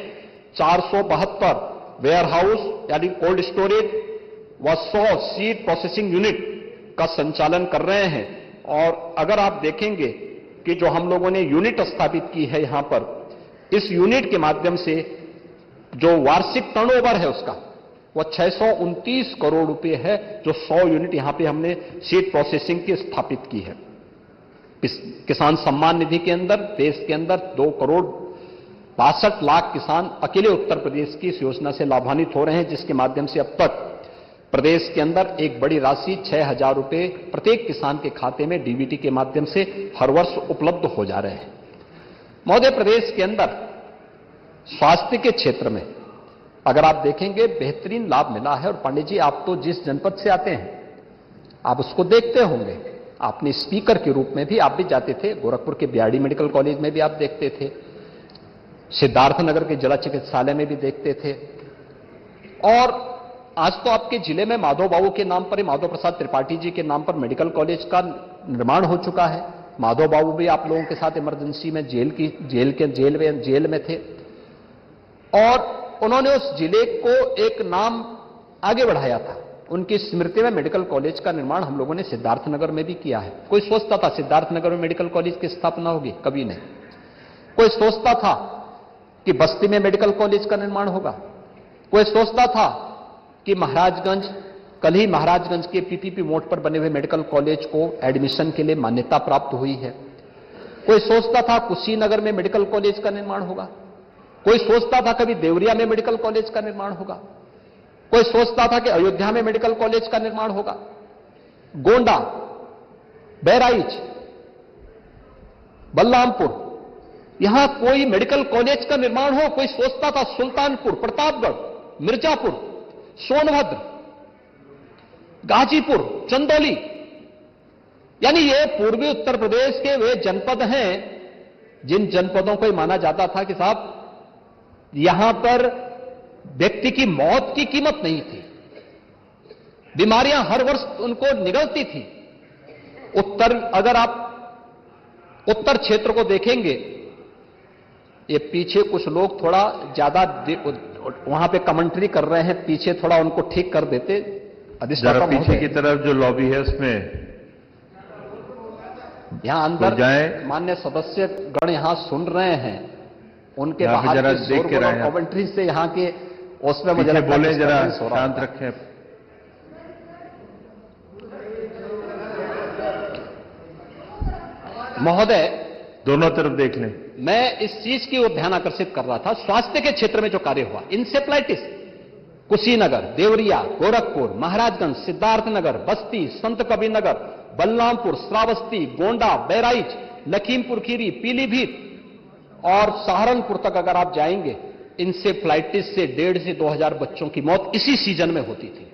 Speaker 2: 472 वेयरहाउस यानी कोल्ड स्टोरेज व 100 सीड प्रोसेसिंग यूनिट का संचालन कर रहे हैं। और अगर आप देखेंगे कि जो हम लोगों ने यूनिट स्थापित की है यहां पर, इस यूनिट के माध्यम से जो वार्षिक टर्नओवर है उसका वो 629 करोड़ रुपए है, जो 100 यूनिट यहां पे हमने सीड प्रोसेसिंग की स्थापित की है। किसान सम्मान निधि के अंदर देश के अंदर 2 करोड़ 62 लाख किसान अकेले उत्तर प्रदेश की इस योजना से लाभान्वित हो रहे हैं, जिसके माध्यम से अब तक प्रदेश के अंदर एक बड़ी राशि 6,000 रुपए प्रत्येक किसान के खाते में डीबीटी के माध्यम से हर वर्ष उपलब्ध हो जा रहे हैं। महोदय, प्रदेश के अंदर स्वास्थ्य के क्षेत्र में अगर आप देखेंगे बेहतरीन लाभ मिला है। और पांडे जी, आप तो जिस जनपद से आते हैं आप उसको देखते होंगे। आपने स्पीकर के रूप में भी आप भी जाते थे, गोरखपुर के बीआरडी मेडिकल कॉलेज में भी आप देखते थे, सिद्धार्थनगर के जिला चिकित्सालय में भी देखते थे। और आज तो आपके जिले में माधव बाबू के नाम पर, माधव प्रसाद त्रिपाठी जी के नाम पर मेडिकल कॉलेज का निर्माण हो चुका है। माधव बाबू भी आप लोगों के साथ इमरजेंसी में जेल में थे और उन्होंने उस जिले को एक नाम आगे बढ़ाया था। उनकी स्मृति में मेडिकल कॉलेज का निर्माण हम लोगों ने सिद्धार्थनगर में भी किया है। कोई सोचता था सिद्धार्थनगर में मेडिकल कॉलेज की स्थापना होगी? कभी नहीं। कोई सोचता था कि बस्ती में मेडिकल कॉलेज का निर्माण होगा? कोई सोचता था कि महाराजगंज, कल ही महाराजगंज के पीपीपी मोड पर बने हुए मेडिकल कॉलेज को एडमिशन के लिए मान्यता प्राप्त हुई है? कोई सोचता था कुशीनगर में मेडिकल कॉलेज का निर्माण होगा? कोई सोचता था कभी देवरिया में मेडिकल कॉलेज का निर्माण होगा? कोई सोचता था कि अयोध्या में मेडिकल कॉलेज का निर्माण होगा? गोंडा, बहराइच, बलरामपुर, यहां कोई मेडिकल कॉलेज का निर्माण हो? कोई सोचता था सुल्तानपुर, प्रतापगढ़, मिर्जापुर, सोनभद्र, गाजीपुर, चंदौली, यानी ये पूर्वी उत्तर प्रदेश के वे जनपद हैं जिन जनपदों को माना जाता था कि साहब यहां पर व्यक्ति की मौत की कीमत नहीं थी, बीमारियां हर वर्ष उनको निगलती थी। अगर आप उत्तर क्षेत्र को देखेंगे, ये पीछे कुछ लोग थोड़ा ज्यादा वहां पे कमेंट्री कर रहे हैं, पीछे थोड़ा उनको ठीक कर देते।
Speaker 3: जरा पीछे की तरफ जो लॉबी है उसमें
Speaker 2: यहां अंदर मान्य सदस्य गण यहां सुन रहे हैं, उनके बाहर के शोर और कमेंट्री से यहां के उसमें मुझे लगता है
Speaker 3: बोले, जरा शांत रखें।
Speaker 2: महोदय,
Speaker 3: दोनों तरफ देख लें।
Speaker 2: मैं इस चीज की ओर ध्यान आकर्षित कर रहा था, स्वास्थ्य के क्षेत्र में जो कार्य हुआ, इंसेफ्लाइटिस कुशीनगर, देवरिया, गोरखपुर, महाराजगंज, सिद्धार्थनगर, बस्ती, संत कबीरनगर, बलरामपुर, श्रावस्ती, गोंडा, बहराइच, लखीमपुर खीरी, पीलीभीत और सहारनपुर तक अगर आप जाएंगे, इंसेफ्लाइटिस से 1,500 से 2,000 बच्चों की मौत इसी सीजन में होती थी,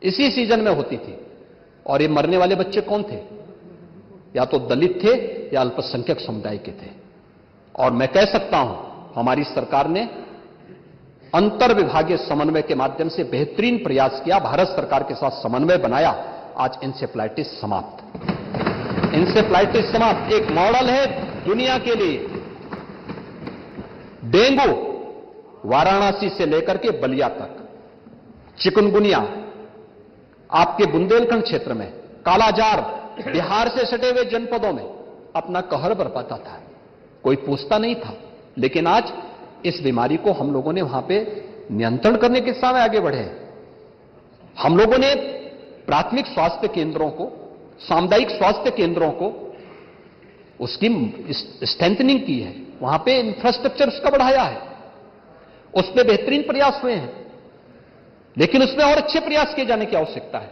Speaker 2: इसी सीजन में होती थी। और ये मरने वाले बच्चे कौन थे? या तो दलित थे या अल्पसंख्यक समुदाय के थे। और मैं कह सकता हूं हमारी सरकार ने अंतर विभागीय समन्वय के माध्यम से बेहतरीन प्रयास किया, भारत सरकार के साथ समन्वय बनाया आज इंसेफ्लाइटिस समाप्त। इंसेफ्लाइटिस समाप्त एक मॉडल है दुनिया के लिए। डेंगू वाराणसी से लेकर के बलिया तक, चिकनगुनिया आपके बुंदेलखंड क्षेत्र में, कालाजार बिहार से सटे हुए जनपदों में अपना कहर बरपाता था, कोई पूछता नहीं था। लेकिन आज इस बीमारी को हम लोगों ने वहां पे नियंत्रण करने के साथ आगे बढ़े। हम लोगों ने प्राथमिक स्वास्थ्य केंद्रों को, सामुदायिक स्वास्थ्य केंद्रों को उसकी स्ट्रेंथनिंग की है, वहां पे इंफ्रास्ट्रक्चर उसका बढ़ाया है, उस पर बेहतरीन प्रयास हुए हैं। लेकिन उसमें और अच्छे प्रयास किए जाने की आवश्यकता है।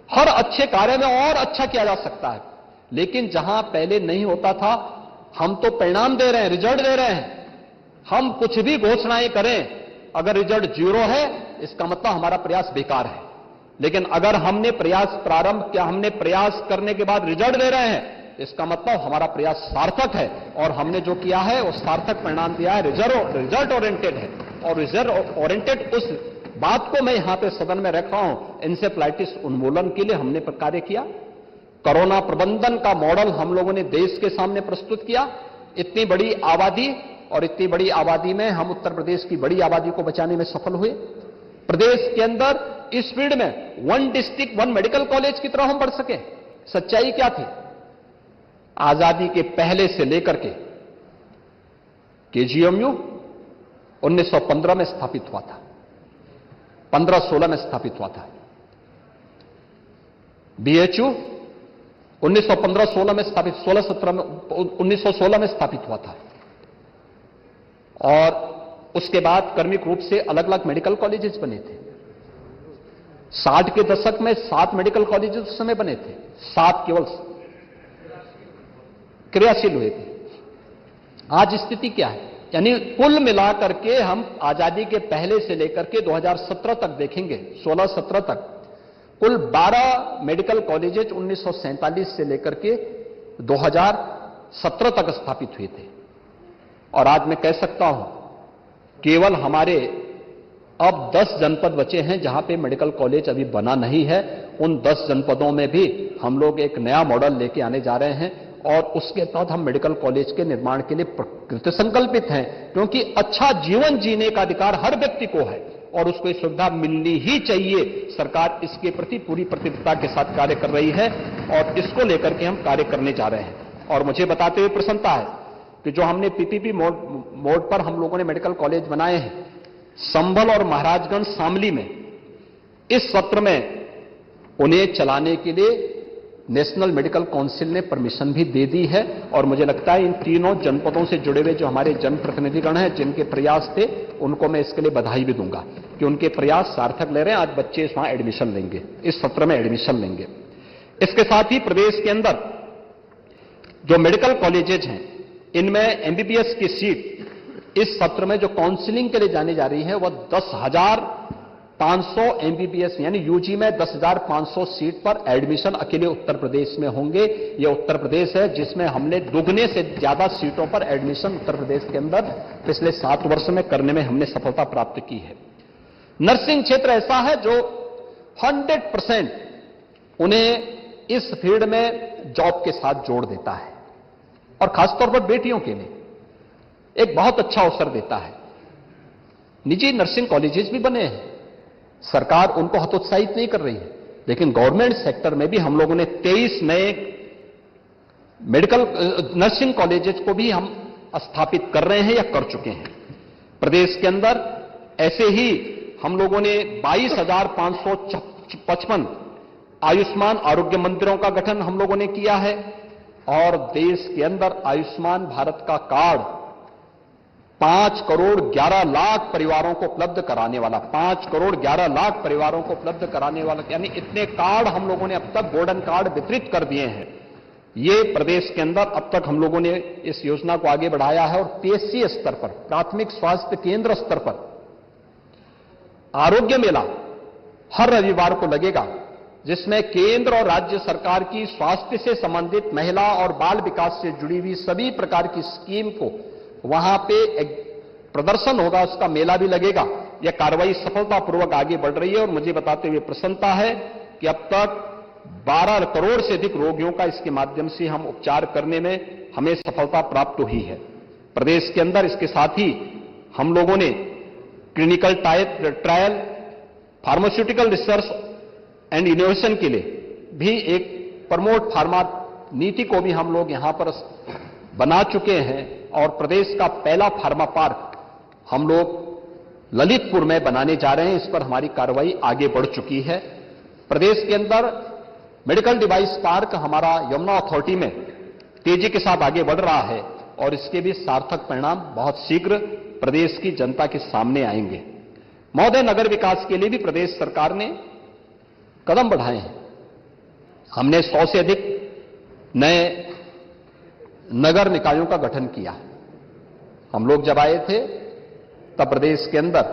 Speaker 2: हर अच्छे कार्य में और अच्छा किया जा सकता है। लेकिन जहां पहले नहीं होता था, हम तो परिणाम दे रहे हैं, रिजल्ट दे रहे हैं। हम कुछ भी घोषणाएं करें, अगर रिजल्ट 0 है, इसका मतलब हमारा प्रयास बेकार है। लेकिन अगर हमने प्रयास प्रारंभ किया, हमने प्रयास करने के बाद रिजल्ट दे रहे हैं, इसका मतलब हमारा प्रयास सार्थक है और हमने जो किया है वो सार्थक परिणाम दिया है, रिजल्ट ओरिएंटेड है। और रिजल्ट ओरिएंटेड उस बात को मैं यहां पे सदन में रख रहा हूं। इंसेफ्लाइटिस उन्मूलन के लिए हमने कार्य किया। कोरोना प्रबंधन का मॉडल हम लोगों ने देश के सामने प्रस्तुत किया। इतनी बड़ी आबादी और इतनी बड़ी आबादी में हम उत्तर प्रदेश की बड़ी आबादी को बचाने में सफल हुए। प्रदेश के अंदर इस फील्ड में 1 डिस्ट्रिक्ट 1 मेडिकल कॉलेज की तरह हम बढ़ सके। सच्चाई क्या थी? आजादी के पहले से लेकर के केजीएमयू 1915 में स्थापित हुआ था, 15-16 में स्थापित हुआ था। बीएचयू 1915-16 में स्थापित, 16-17 में, 1916 में स्थापित हुआ था। और उसके बाद क्रमिक रूप से अलग अलग मेडिकल कॉलेजेस बने थे। 60 के दशक में 7 मेडिकल कॉलेजेस उस समय बने थे, 7 केवल क्रियाशील हुए थे। आज स्थिति क्या है? यानी कुल मिलाकर के हम आजादी के पहले से लेकर के 2017 तक देखेंगे, 16-17 तक कुल 12 मेडिकल कॉलेजेस 1947 से लेकर के 2017 तक स्थापित हुए थे। और आज मैं कह सकता हूं केवल हमारे अब 10 जनपद बचे हैं जहां पे मेडिकल कॉलेज अभी बना नहीं है। उन 10 जनपदों में भी हम लोग एक नया मॉडल लेके आने जा रहे हैं और उसके तहत हम मेडिकल कॉलेज के निर्माण के लिए कृत संकल्पित हैं। क्योंकि अच्छा जीवन जीने का अधिकार हर व्यक्ति को है और उसको ये सुविधा मिलनी ही चाहिए। सरकार इसके प्रति पूरी प्रतिबद्धता के साथ कार्य कर रही है और इसको लेकर के हम कार्य करने जा रहे हैं। और मुझे बताते हुए प्रसन्नता है कि जो हमने पीपीपी मोड पर हम लोगों ने मेडिकल कॉलेज बनाए हैं, संभल और महाराजगंज शामली में, इस सत्र में उन्हें चलाने के लिए नेशनल मेडिकल काउंसिल ने परमिशन भी दे दी है। और मुझे लगता है इन तीनों जनपदों से जुड़े हुए जो हमारे जनप्रतिनिधिगण हैं, जिनके प्रयास थे, उनको मैं इसके लिए बधाई भी दूंगा कि उनके प्रयास सार्थक ले रहे हैं। आज बच्चे वहां एडमिशन लेंगे, इस सत्र में एडमिशन लेंगे। इसके साथ ही प्रदेश के अंदर जो मेडिकल कॉलेजेज हैं, इनमें एमबीबीएस की सीट इस सत्र में जो काउंसिलिंग के लिए जाने जा रही है वह 10,500 एमबीबीएस यानी यूजी में 10,500 सीट पर एडमिशन अकेले उत्तर प्रदेश में होंगे। यह उत्तर प्रदेश है जिसमें हमने दुगने से ज्यादा सीटों पर एडमिशन उत्तर प्रदेश के अंदर पिछले 7 वर्ष में करने में हमने सफलता प्राप्त की है। नर्सिंग क्षेत्र ऐसा है जो 100% उन्हें इस फील्ड में जॉब के साथ जोड़ देता है और खासतौर पर बेटियों के लिए एक बहुत अच्छा अवसर देता है। निजी नर्सिंग कॉलेजेस भी बने हैं, सरकार उनको हतोत्साहित नहीं कर रही है, लेकिन गवर्नमेंट सेक्टर में भी हम लोगों ने 23 नए मेडिकल नर्सिंग कॉलेजेस को भी हम स्थापित कर रहे हैं या कर चुके हैं। प्रदेश के अंदर ऐसे ही हम लोगों ने 22,555 आयुष्मान आरोग्य मंदिरों का गठन हम लोगों ने किया है और देश के अंदर आयुष्मान भारत का कार्ड 5 करोड़ 11 लाख परिवारों को उपलब्ध कराने वाला, 5 करोड़ 11 लाख परिवारों को उपलब्ध कराने वाला, यानी इतने कार्ड हम लोगों ने अब तक गोल्डन कार्ड वितरित कर दिए हैं। ये प्रदेश के अंदर अब तक हम लोगों ने इस योजना को आगे बढ़ाया है। और पीएचसी स्तर पर, प्राथमिक स्वास्थ्य केंद्र स्तर पर आरोग्य मेला हर रविवार को लगेगा, जिसमें केंद्र और राज्य सरकार की स्वास्थ्य से संबंधित महिला और बाल विकास से जुड़ी हुई सभी प्रकार की स्कीम को वहां पे एक प्रदर्शन होगा, उसका मेला भी लगेगा। यह कार्रवाई सफलतापूर्वक आगे बढ़ रही है और मुझे बताते हुए प्रसन्नता है कि अब तक 12 करोड़ से अधिक रोगियों का इसके माध्यम से हम उपचार करने में हमें सफलता प्राप्त हुई है। प्रदेश के अंदर इसके साथ ही हम लोगों ने clinical trial, pharmaceutical research and innovation के लिए भी एक प्रमोट फार्मा नीति को भी हम लोग यहां पर बना चुके हैं और प्रदेश का पहला फार्मा पार्क हम लोग ललितपुर में बनाने जा रहे हैं। इस पर हमारी कार्रवाई आगे बढ़ चुकी है। प्रदेश के अंदर मेडिकल डिवाइस पार्क हमारा यमुना अथॉरिटी में तेजी के साथ आगे बढ़ रहा है और इसके भी सार्थक परिणाम बहुत शीघ्र प्रदेश की जनता के सामने आएंगे। महोदय, नगर विकास के लिए भी प्रदेश सरकार ने कदम बढ़ाए हैं। हमने 100 से अधिक नए नगर निकायों का गठन किया। हम लोग जब आए थे तब प्रदेश के अंदर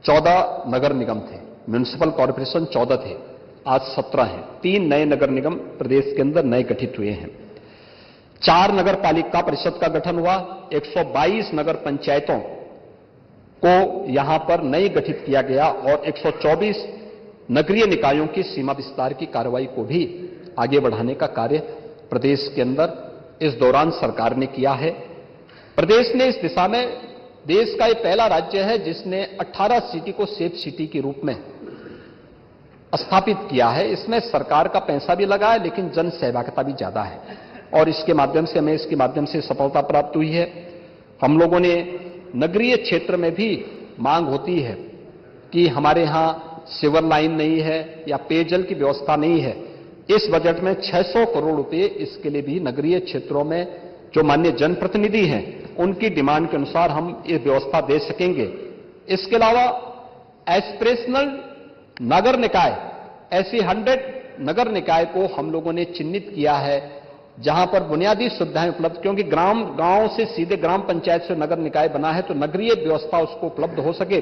Speaker 2: 14 नगर निगम थे, म्युनिसिपल कॉर्पोरेशन 14 थे, आज 17 हैं। 3 नए नगर निगम प्रदेश के अंदर नए गठित हुए हैं। 4 नगर पालिका परिषद का गठन हुआ। 122 नगर पंचायतों को यहां पर नई गठित किया गया और 124 नगरीय निकायों की सीमा विस्तार की कार्रवाई को भी आगे बढ़ाने का कार्य प्रदेश के अंदर इस दौरान सरकार ने किया है। प्रदेश ने इस दिशा में देश का एक पहला राज्य है जिसने 18 सिटी को सेफ सिटी के रूप में स्थापित किया है। इसमें सरकार का पैसा भी लगा है लेकिन जन सहभागिता भी ज्यादा है और इसके माध्यम से हमें इसके माध्यम से सफलता प्राप्त हुई है। हम लोगों ने नगरीय क्षेत्र में भी मांग होती है कि हमारे यहां सीवर लाइन नहीं है या पेयजल की व्यवस्था नहीं है। इस बजट में 600 करोड़ रुपए इसके लिए भी नगरीय क्षेत्रों में जो माननीय जनप्रतिनिधि हैं उनकी डिमांड के अनुसार हम ये व्यवस्था दे सकेंगे। इसके अलावा एस्पिरेशनल नगर निकाय, ऐसे 100 नगर निकाय को हम लोगों ने चिन्हित किया है जहां पर बुनियादी सुविधाएं उपलब्ध, क्योंकि गांव से सीधे ग्राम पंचायत से नगर निकाय बना है तो नगरीय व्यवस्था उसको उपलब्ध हो सके,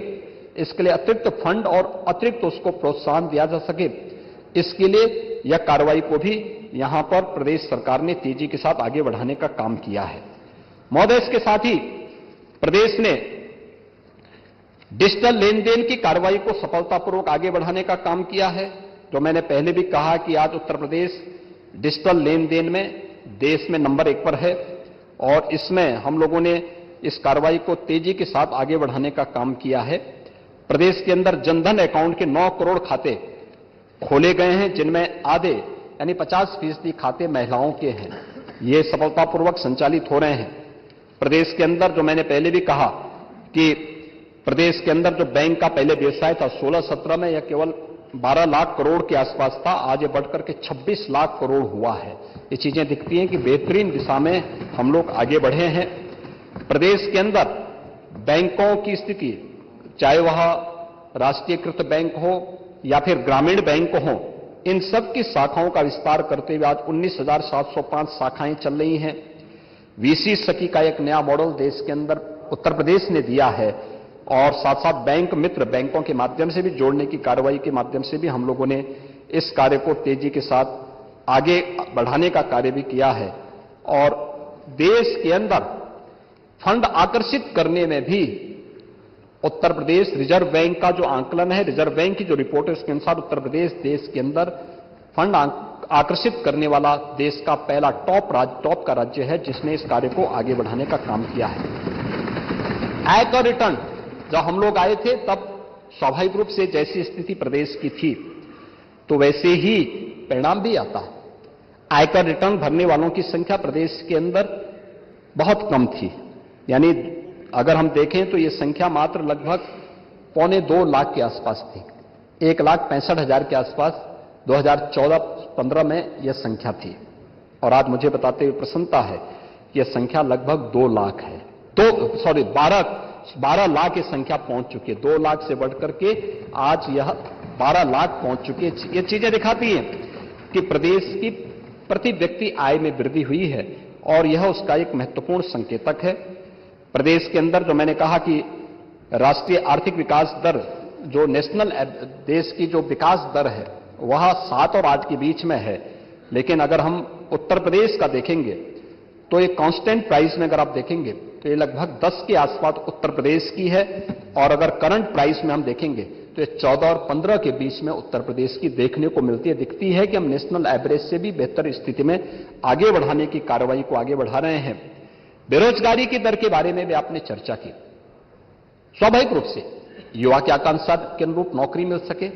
Speaker 2: इसके लिए अतिरिक्त फंड और अतिरिक्त उसको प्रोत्साहन दिया जा सके, इसके लिए यह कार्रवाई को भी यहां पर प्रदेश सरकार ने तेजी के साथ आगे बढ़ाने का काम किया है। महोदय, इसके साथ ही प्रदेश ने डिजिटल लेन देन की कार्रवाई को सफलतापूर्वक आगे बढ़ाने का काम किया है। जो मैंने पहले भी कहा कि आज उत्तर प्रदेश डिजिटल लेन देन में देश में नंबर 1 पर है और इसमें हम लोगों ने इस कार्रवाई को तेजी के साथ आगे बढ़ाने का काम किया है। प्रदेश के अंदर जनधन अकाउंट के 9 करोड़ खाते खोले गए हैं जिनमें आधे यानी 50% खाते महिलाओं के हैं। ये सफलतापूर्वक संचालित हो रहे हैं। प्रदेश के अंदर जो मैंने पहले भी कहा कि प्रदेश के अंदर जो बैंक का पहले व्यवसाय था 16-17 में यह केवल 12 लाख करोड़ के आसपास था, आज ये बढ़कर के 26 लाख करोड़ हुआ है। ये चीजें दिखती हैं कि बेहतरीन दिशा में हम लोग आगे बढ़े हैं। प्रदेश के अंदर बैंकों की स्थिति, चाहे वह राष्ट्रीयकृत बैंक हो या फिर ग्रामीण बैंक हो, इन सब की शाखाओं का विस्तार करते हुए आज 19,705 शाखाएं चल रही हैं। वीसी सखी का एक नया मॉडल देश के अंदर उत्तर प्रदेश ने दिया है और साथ साथ बैंक मित्र बैंकों के माध्यम से भी जोड़ने की कार्रवाई के माध्यम से भी हम लोगों ने इस कार्य को तेजी के साथ आगे बढ़ाने का कार्य भी किया है। और देश के अंदर फंड आकर्षित करने में भी उत्तर प्रदेश, रिजर्व बैंक का जो आंकलन है, रिजर्व बैंक की जो रिपोर्ट है उसके अनुसार उत्तर प्रदेश देश के अंदर फंड आकर्षित करने वाला देश का पहला टॉप का राज्य है जिसने इस कार्य को आगे बढ़ाने का काम किया है। आयकर रिटर्न, जब हम लोग आए थे तब स्वाभाविक रूप से जैसी स्थिति प्रदेश की थी तो वैसे ही परिणाम भी आता है। आयकर रिटर्न भरने वालों की संख्या प्रदेश के अंदर बहुत कम थी, यानी अगर हम देखें तो ये संख्या मात्र लगभग 1.25 लाख के आसपास थी। 1,65,000 के आसपास 2014-15 में यह संख्या थी और आज मुझे बताते हुए प्रसन्नता है कि यह संख्या लगभग 2 लाख है। 12 लाख ये संख्या पहुंच चुकी है। 2 लाख से बढ़कर के आज यह 12 लाख पहुंच चुकी है। ये चीजें दिखाती हैं कि प्रदेश की प्रति व्यक्ति आय में वृद्धि हुई है और यह उसका एक महत्वपूर्ण संकेतक है। प्रदेश के अंदर जो मैंने कहा कि राष्ट्रीय आर्थिक विकास दर, जो नेशनल देश की जो विकास दर है वह 7 और 8 के बीच में है, लेकिन अगर हम उत्तर प्रदेश का देखेंगे तो ये कांस्टेंट प्राइस में अगर आप देखेंगे तो ये लगभग 10 के आसपास उत्तर प्रदेश की है और अगर करंट प्राइस में हम देखेंगे तो ये 14 और 15 के बीच में उत्तर प्रदेश की देखने को मिलती है। दिखती है कि हम नेशनल एवरेज से भी बेहतर स्थिति में आगे बढ़ाने की कार्रवाई को आगे बढ़ा रहे हैं। बेरोजगारी की दर के बारे में भी आपने चर्चा की। स्वाभाविक रूप से युवा की आकांक्षा के अनुरूप नौकरी मिल सके,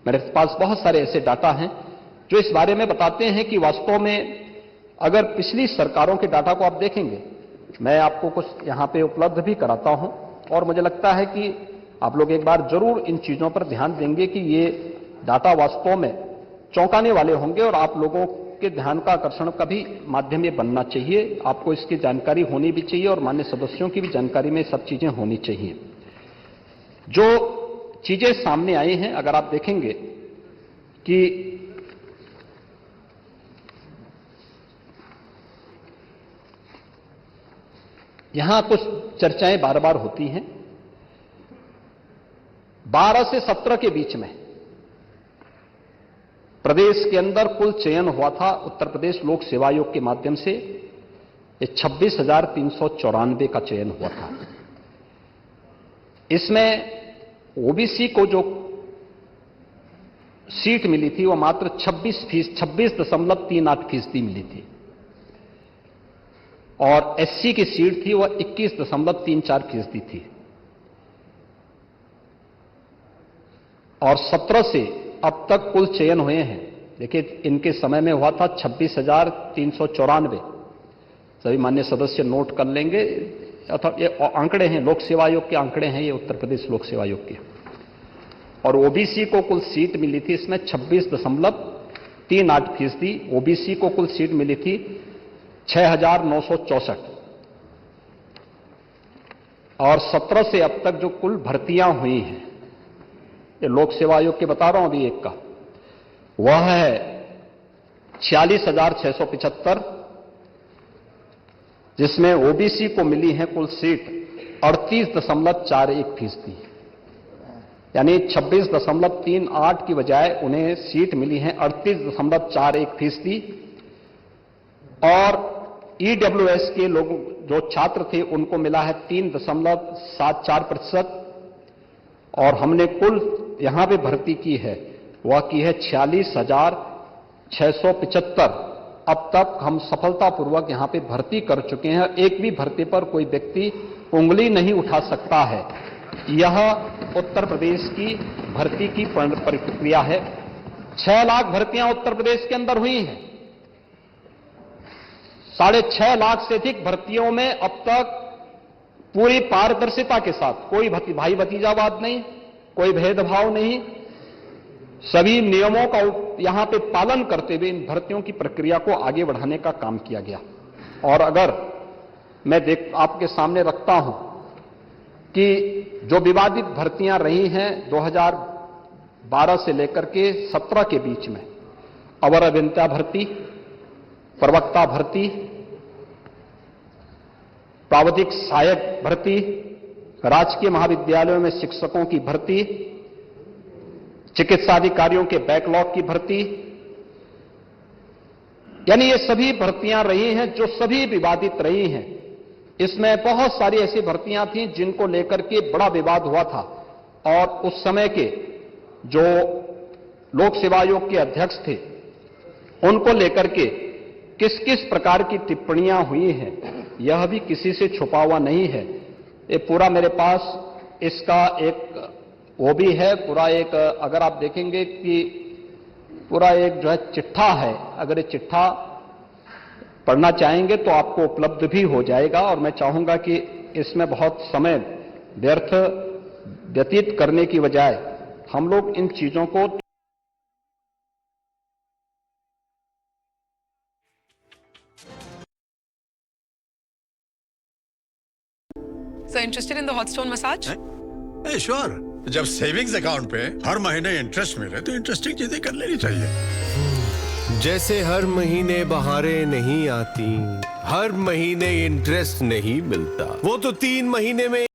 Speaker 2: मेरे पास बहुत सारे ऐसे डाटा हैं जो इस बारे में बताते हैं कि वास्तव में अगर पिछली सरकारों के डाटा को आप देखेंगे, मैं आपको कुछ यहां पे उपलब्ध भी कराता हूं और मुझे लगता है कि आप लोग एक बार जरूर इन चीजों पर ध्यान देंगे कि ये डाटा वास्तव में चौंकाने वाले होंगे और आप लोगों के ध्यान का आकर्षण का भी माध्यम ये बनना चाहिए। आपको इसकी जानकारी होनी भी चाहिए और मान्य सदस्यों की भी जानकारी में सब चीजें होनी चाहिए। जो चीजें सामने आई हैं, अगर आप देखेंगे कि यहां कुछ चर्चाएं बार बार होती हैं। 12 से 17 के बीच में प्रदेश के अंदर कुल चयन हुआ था उत्तर प्रदेश लोक सेवा आयोग के माध्यम से, ये 26,394 का चयन हुआ था। इसमें ओबीसी को जो सीट मिली थी वो मात्र 26.38% मिली थी और एससी की सीट थी वह 21.34% थी। और 17 से अब तक कुल चयन हुए हैं, देखिए इनके समय में हुआ था 26,394। सभी मान्य सदस्य नोट कर लेंगे, अथवा ये आंकड़े हैं, लोक सेवा आयोग के आंकड़े हैं, ये उत्तर प्रदेश लोक सेवा आयोग के। और ओबीसी को कुल सीट मिली थी इसमें 26.38%। ओबीसी को कुल सीट मिली थी 6,964। और 17 से अब तक जो कुल भर्तियां हुई हैं, ये लोक सेवा आयोग के बता रहा हूं अभी एक का, वह है 46,675, जिसमें ओबीसी को मिली है कुल सीट 38.41%, यानी 26.38 की बजाय उन्हें सीट मिली है 38.41%। और ईडब्ल्यूएस के लोग जो छात्र थे उनको मिला है 3.74%। और हमने कुल यहां पे भर्ती की है वह की है 46,675। अब तक हम सफलतापूर्वक यहां पे भर्ती कर चुके हैं। एक भी भर्ती पर कोई व्यक्ति उंगली नहीं उठा सकता है। यह उत्तर प्रदेश की भर्ती की प्रक्रिया है। 6 लाख भर्तियां उत्तर प्रदेश के अंदर हुई हैं। 6.5 लाख से अधिक भर्तियों में अब तक पूरी पारदर्शिता के साथ, कोई भाई भतीजावाद नहीं, कोई भेदभाव नहीं, सभी नियमों का यहां पे पालन करते हुए इन भर्तियों की प्रक्रिया को आगे बढ़ाने का काम किया गया। और अगर मैं आपके सामने रखता हूं कि जो विवादित भर्तियां रही हैं 2012 से लेकर के 17 के बीच में, अवर अभियंता भर्ती, प्रवक्ता भर्ती, प्रावधिक सहायक भर्ती, राजकीय महाविद्यालयों में शिक्षकों की भर्ती, चिकित्सा अधिकारियों के बैकलॉग की भर्ती, यानी ये सभी भर्तियां रही हैं जो सभी विवादित रही हैं। इसमें बहुत सारी ऐसी भर्तियां थीं जिनको लेकर के बड़ा विवाद हुआ था और उस समय के जो लोक सेवा आयोग के अध्यक्ष थे उनको लेकर के किस किस प्रकार की टिप्पणियां हुई हैं यह भी किसी से छुपा हुआ नहीं है। ये पूरा मेरे पास इसका एक वो भी है, पूरा एक अगर आप देखेंगे कि पूरा एक जो है चिट्ठा है, अगर ये चिट्ठा पढ़ना चाहेंगे तो आपको उपलब्ध भी हो जाएगा। और मैं चाहूंगा कि इसमें बहुत समय व्यतीत करने की बजाय हम लोग इन चीजों को
Speaker 4: So interested in the hot stone massage?
Speaker 5: Sure. जब सेविंग्स अकाउंट पे हर महीने इंटरेस्ट मिले तो इंटरेस्टिंग चीजें कर लेनी चाहिए।
Speaker 6: जैसे हर महीने बहारें नहीं आती, हर महीने इंटरेस्ट नहीं मिलता, वो तो 3 महीने में